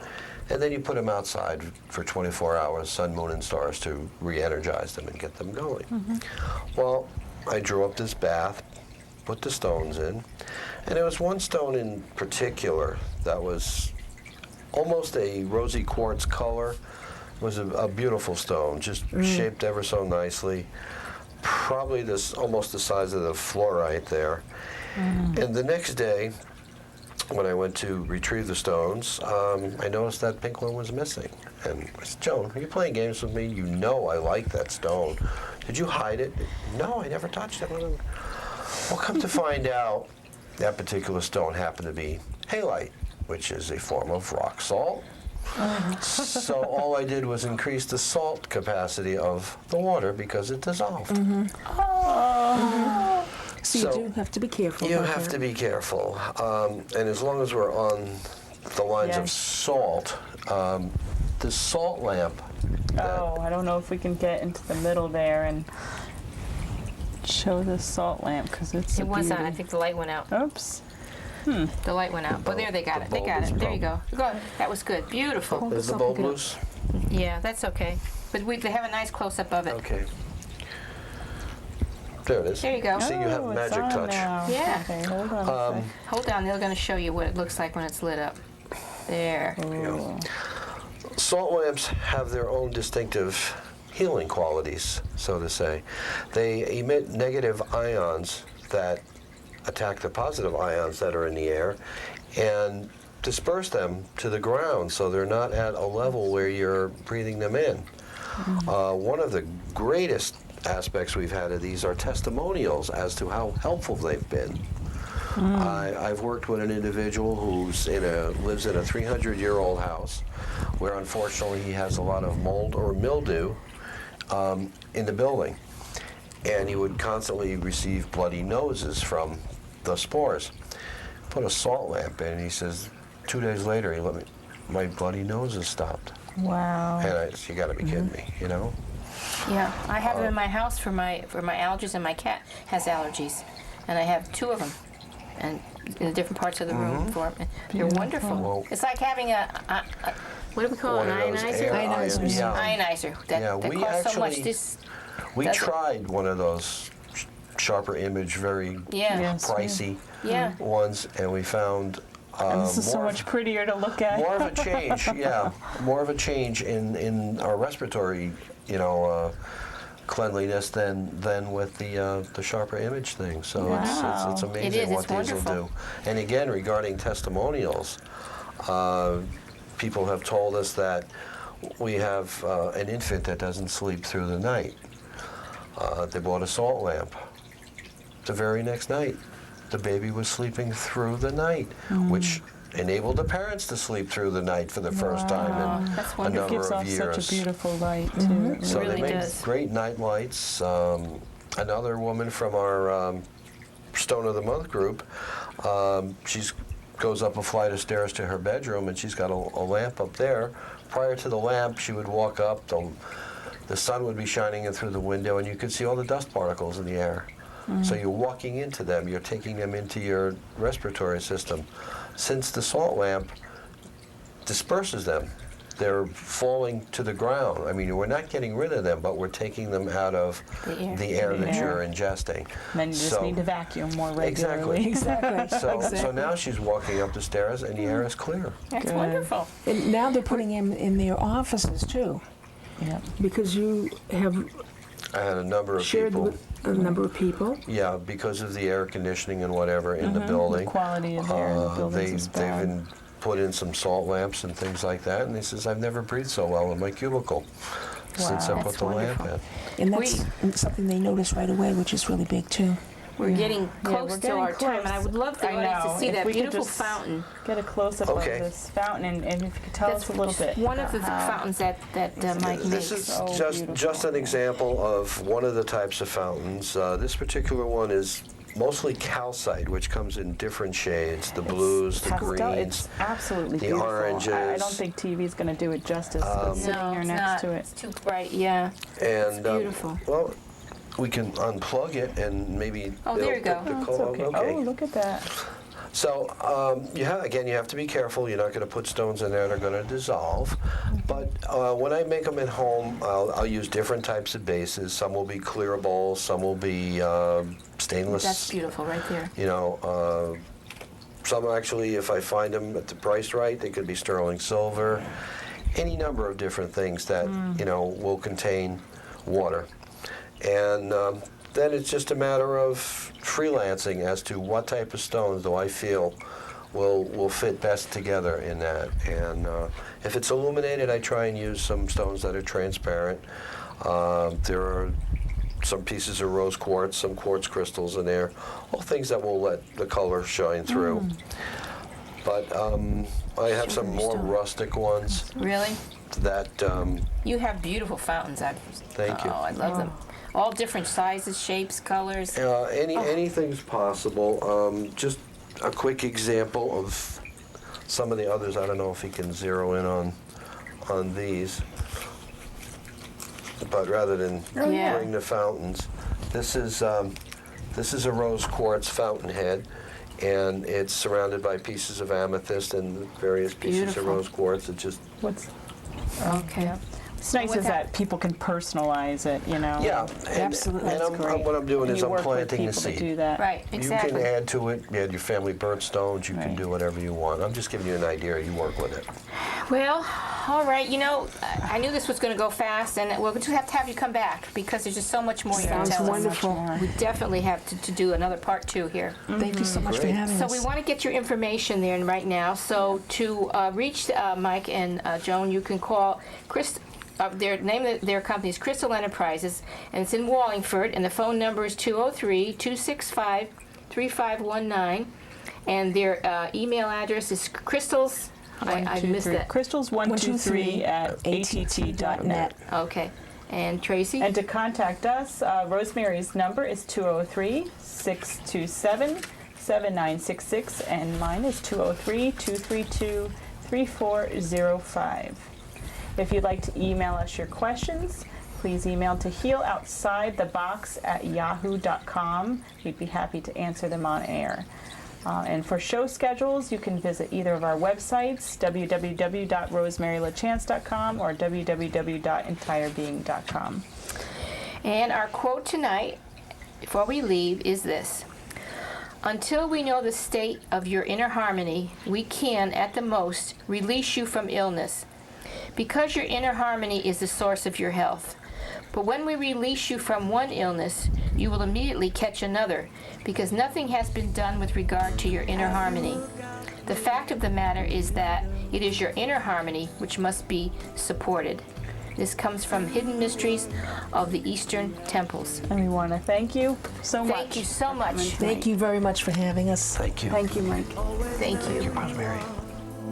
and then you put them outside for 24 hours, sun, moon, and stars, to re-energize them and get them going. Well, I drew up this bath, put the stones in, and there was one stone in particular that was almost a rosy quartz color. It was a beautiful stone, just shaped ever so nicely. Probably almost the size of the fluorite there. And the next day, when I went to retrieve the stones, I noticed that pink one was missing. And I said, Joan, are you playing games with me? You know I like that stone. Did you hide it? No, I never touched it. Well, come to find out, that particular stone happened to be halite, which is a form of rock salt. So all I did was increase the salt capacity of the water because it dissolved. So you do have to be careful. You about have that. to be careful. And as long as we're on the lines of Yes. salt, the salt lamp, Oh, I don't know if we can get into the middle there and show the salt lamp because it's a It was on. beauty. I think the light went out. Oops. The light went out. But there they got the it. They got bulb is it. There you go. broken. Go. That was good. Beautiful. is the bulb loose? Yeah, that's okay. But they have a nice close-up of it. Okay. There it is. There you go. See, you have Oh, it's magic on touch. now. Yeah. Okay, hold on a sec. Hold on. They're going to show you what it looks like when it's lit up. There. Ooh. Salt lamps have their own distinctive healing qualities, so to say. They emit negative ions that attack the positive ions that are in the air and disperse them to the ground so they're not at a level where you're breathing them in. One of the greatest aspects we've had of these are testimonials as to how helpful they've been. I've worked with an individual who's lives in a 300-year-old house where unfortunately he has a lot of mold or mildew in the building. And he would constantly receive bloody noses from the spores. Put a salt lamp in, and he says 2 days later my bloody noses stopped. Wow. And you got to be kidding me, Yeah. I have them in my house for my allergies, and my cat has allergies. And I have two of them. And in the different parts of the room for them. They're wonderful. Well, It's like having a what do we call it? one An of those ionizer? air Ionizers. Ionizer. That we costs so much. actually- This, We Does it? tried one of those sharper image, very yeah. Yes. pricey Yeah. ones, and we found And this is so more much prettier to look at. more of a change, more of a change in our respiratory, cleanliness than with the sharper image thing. So Wow. it's amazing It is, what it's these will wonderful. do. And again, regarding testimonials, people have told us that we have an infant that doesn't sleep through the night. They bought a salt lamp. The very next night, the baby was sleeping through the night, which enabled the parents to sleep through the night for the first time in That's a wonderful. number Gives of off years. such a beautiful light too. So It really they make does. great night lights. Another woman from our Stone of the Month group, she goes up a flight of stairs to her bedroom, and she's got a lamp up there. Prior to the lamp, she would walk up. The sun would be shining in through the window, and you could see all the dust particles in the air. So you're walking into them, you're taking them into your respiratory system. Since the salt lamp disperses them, they're falling to the ground. I mean, we're not getting rid of them, but we're taking them out of the air that you're ingesting. Then you just need to vacuum more regularly. Exactly. So now she's walking up the stairs and the air is clear. That's wonderful. And now they're putting them in their offices too. Yeah. Because you have I had a number of shared people. with a number of people. Yeah, because of the air conditioning and whatever in the building. The quality of the air in the buildings is They've bad. been put in some salt lamps and things like that, and he says, I've never breathed so well in my cubicle since I Wow. put That's the lamp wonderful. in. And that's something they notice right away, which is really big too. We're getting close we're to getting our time, and I close. would love the I audience know. to see If that we could beautiful just fountain. Get a close-up Okay. of this fountain, and if you could tell us a little bit. One of the about how- fountains that Mike This makes. is So just beautiful. an example of one of the types of fountains. This particular one is mostly calcite, which comes in different shades, the blues, the pastel. greens. It's absolutely the beautiful. oranges. I don't think TV's going to do it justice, but sitting No, here it's next not. to it. It's too bright, yeah. And beautiful. Well, we can unplug it and maybe Oh, there you it'll go. pick the It's color. okay. Oh, look at that. So you have to be careful. You're not going to put stones in there that are going to dissolve. But when I make them at home, I'll use different types of bases. Some will be clear bowls. Some will be stainless. That's beautiful right there. You know, some actually, if I find them at the price right, they could be sterling silver. Any number of different things that will contain water. And then it's just a matter of freelancing as to what type of stones do I feel will fit best together in that. And if it's illuminated, I try and use some stones that are transparent. There are some pieces of rose quartz, some quartz crystals in there, all things that will let the color shine through. But I have some more rustic ones Really? that You have beautiful fountains. Thank you. Oh, I love them. All different sizes, shapes, colors. anything's possible. Just a quick example of some of the others. I don't know if you can zero in on these, but rather than Yeah. bring the fountains, this is a rose quartz fountainhead, and it's surrounded by pieces of amethyst and various pieces Beautiful. of rose quartz. It just What's Okay. It's nice With is that people can personalize it, you know. yeah, and, Absolutely. And That's great. what I'm doing And is you I'm work with planting the people to seed. do that. Right, You exactly. can add to it. You add your family birthstones. You can Right. do whatever you want. I'm just giving you an idea. You work with it. Well, all right. You know, I knew this was going to go fast, and we'll just have to have you come back because there's just so much more you can Sounds tell us. wonderful. We definitely have to do another part 2 here. Thank you so much for Great. having So us. we want to get your information there right now. So to reach Mike and Joan, you can call Chris. Their name of their company is Crystal Enterprises, and it's in Wallingford, and the phone number is 203-265-3519, and their email address is crystals. I missed that. Crystals123 at att.net. Okay, and Tracy. And to contact us, Rosemary's number is 203-627-7966, and mine is 203-232-3405. If you'd like to email us your questions, please email to healoutsidethebox@yahoo.com. We'd be happy to answer them on air. And for show schedules, you can visit either of our websites, www.rosemarylachance.com or www.entirebeing.com. And our quote tonight, before we leave, is this. Until we know the state of your inner harmony, we can, at the most, release you from illness. Because your inner harmony is the source of your health. But when we release you from one illness, you will immediately catch another, because nothing has been done with regard to your inner harmony. The fact of the matter is that it is your inner harmony which must be supported. This comes from Hidden Mysteries of the Eastern Temples. And we want to thank you so much. Thank you so much. Thank you very much for having us. Thank you. Thank you, Mike. Thank you. Rosemary.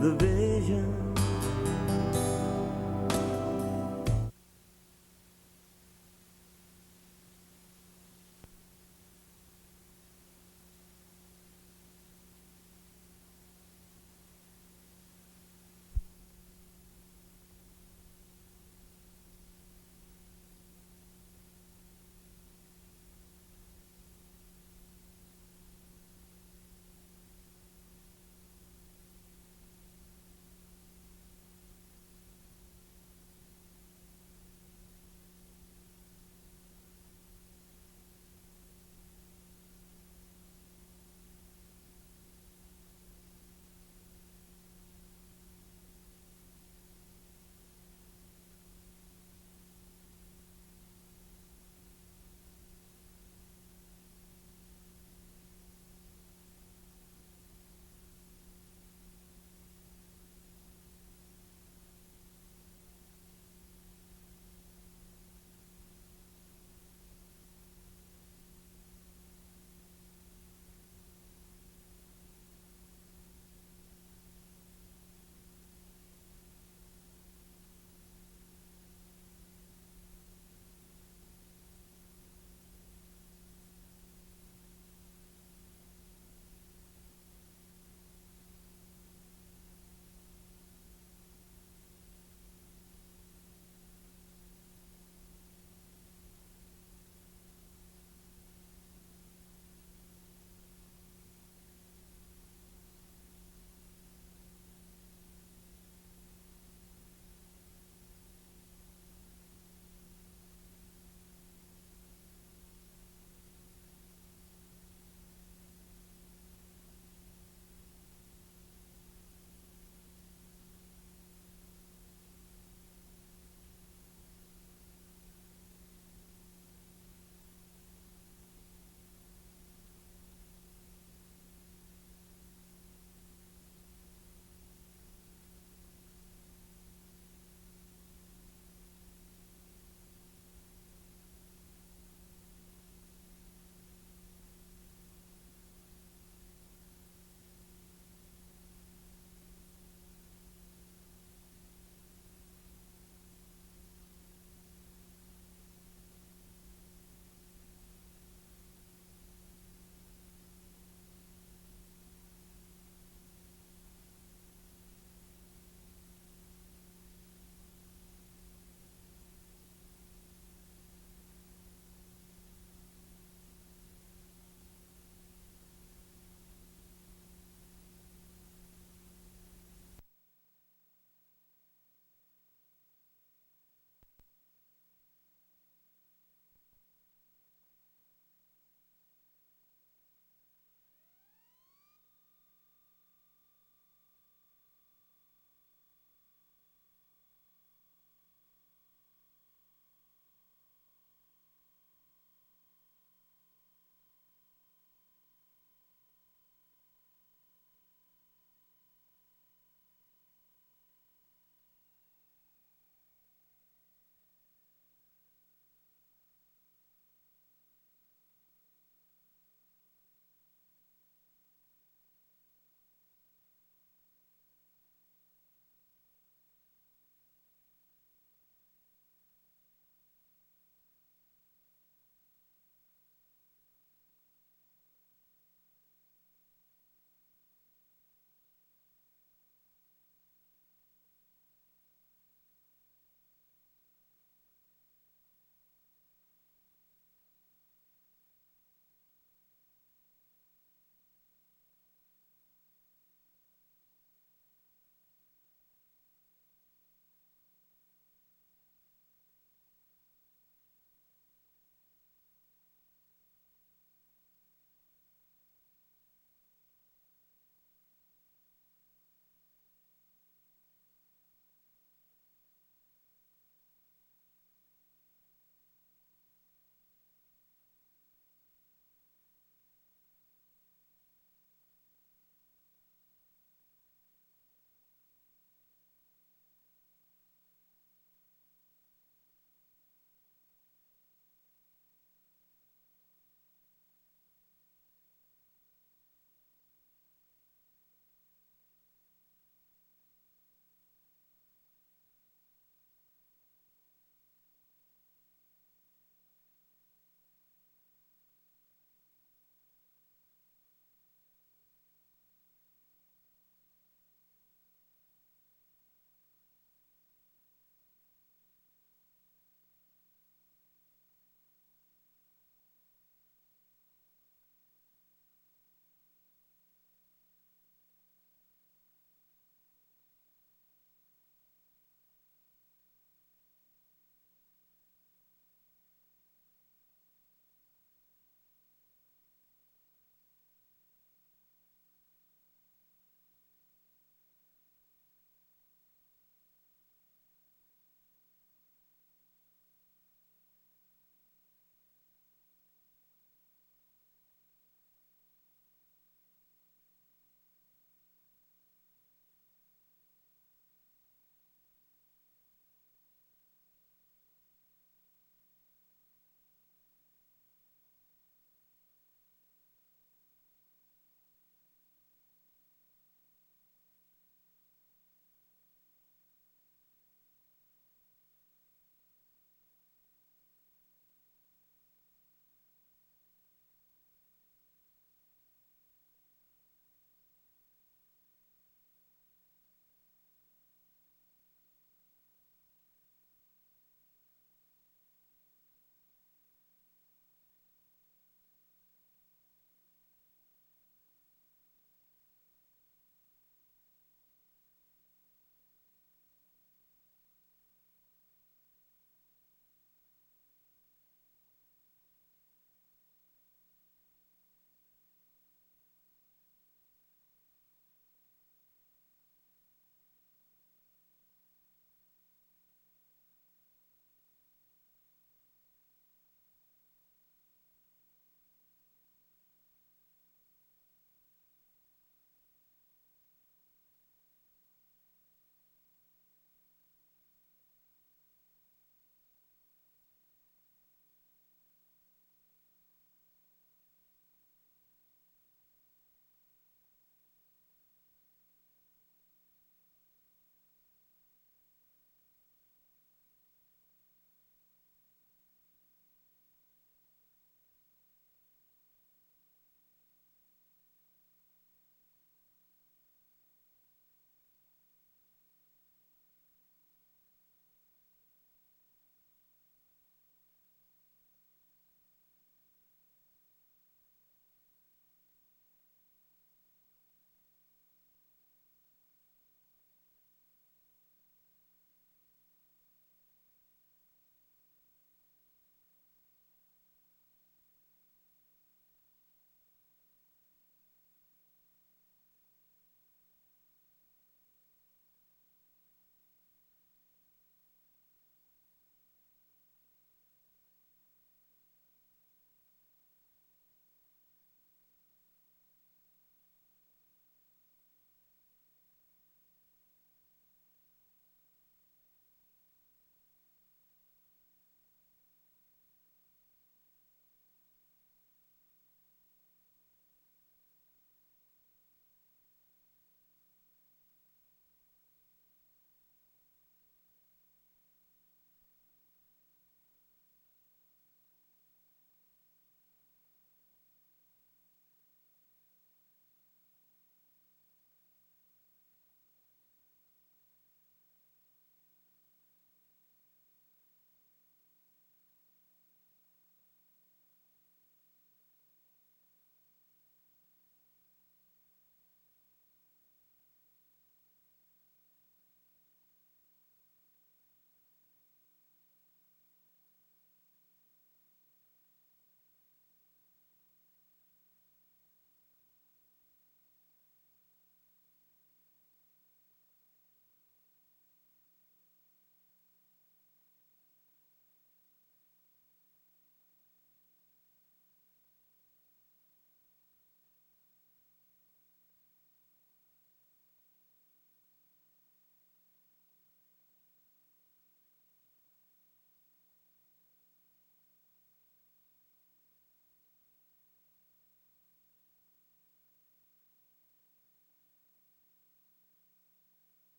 The vision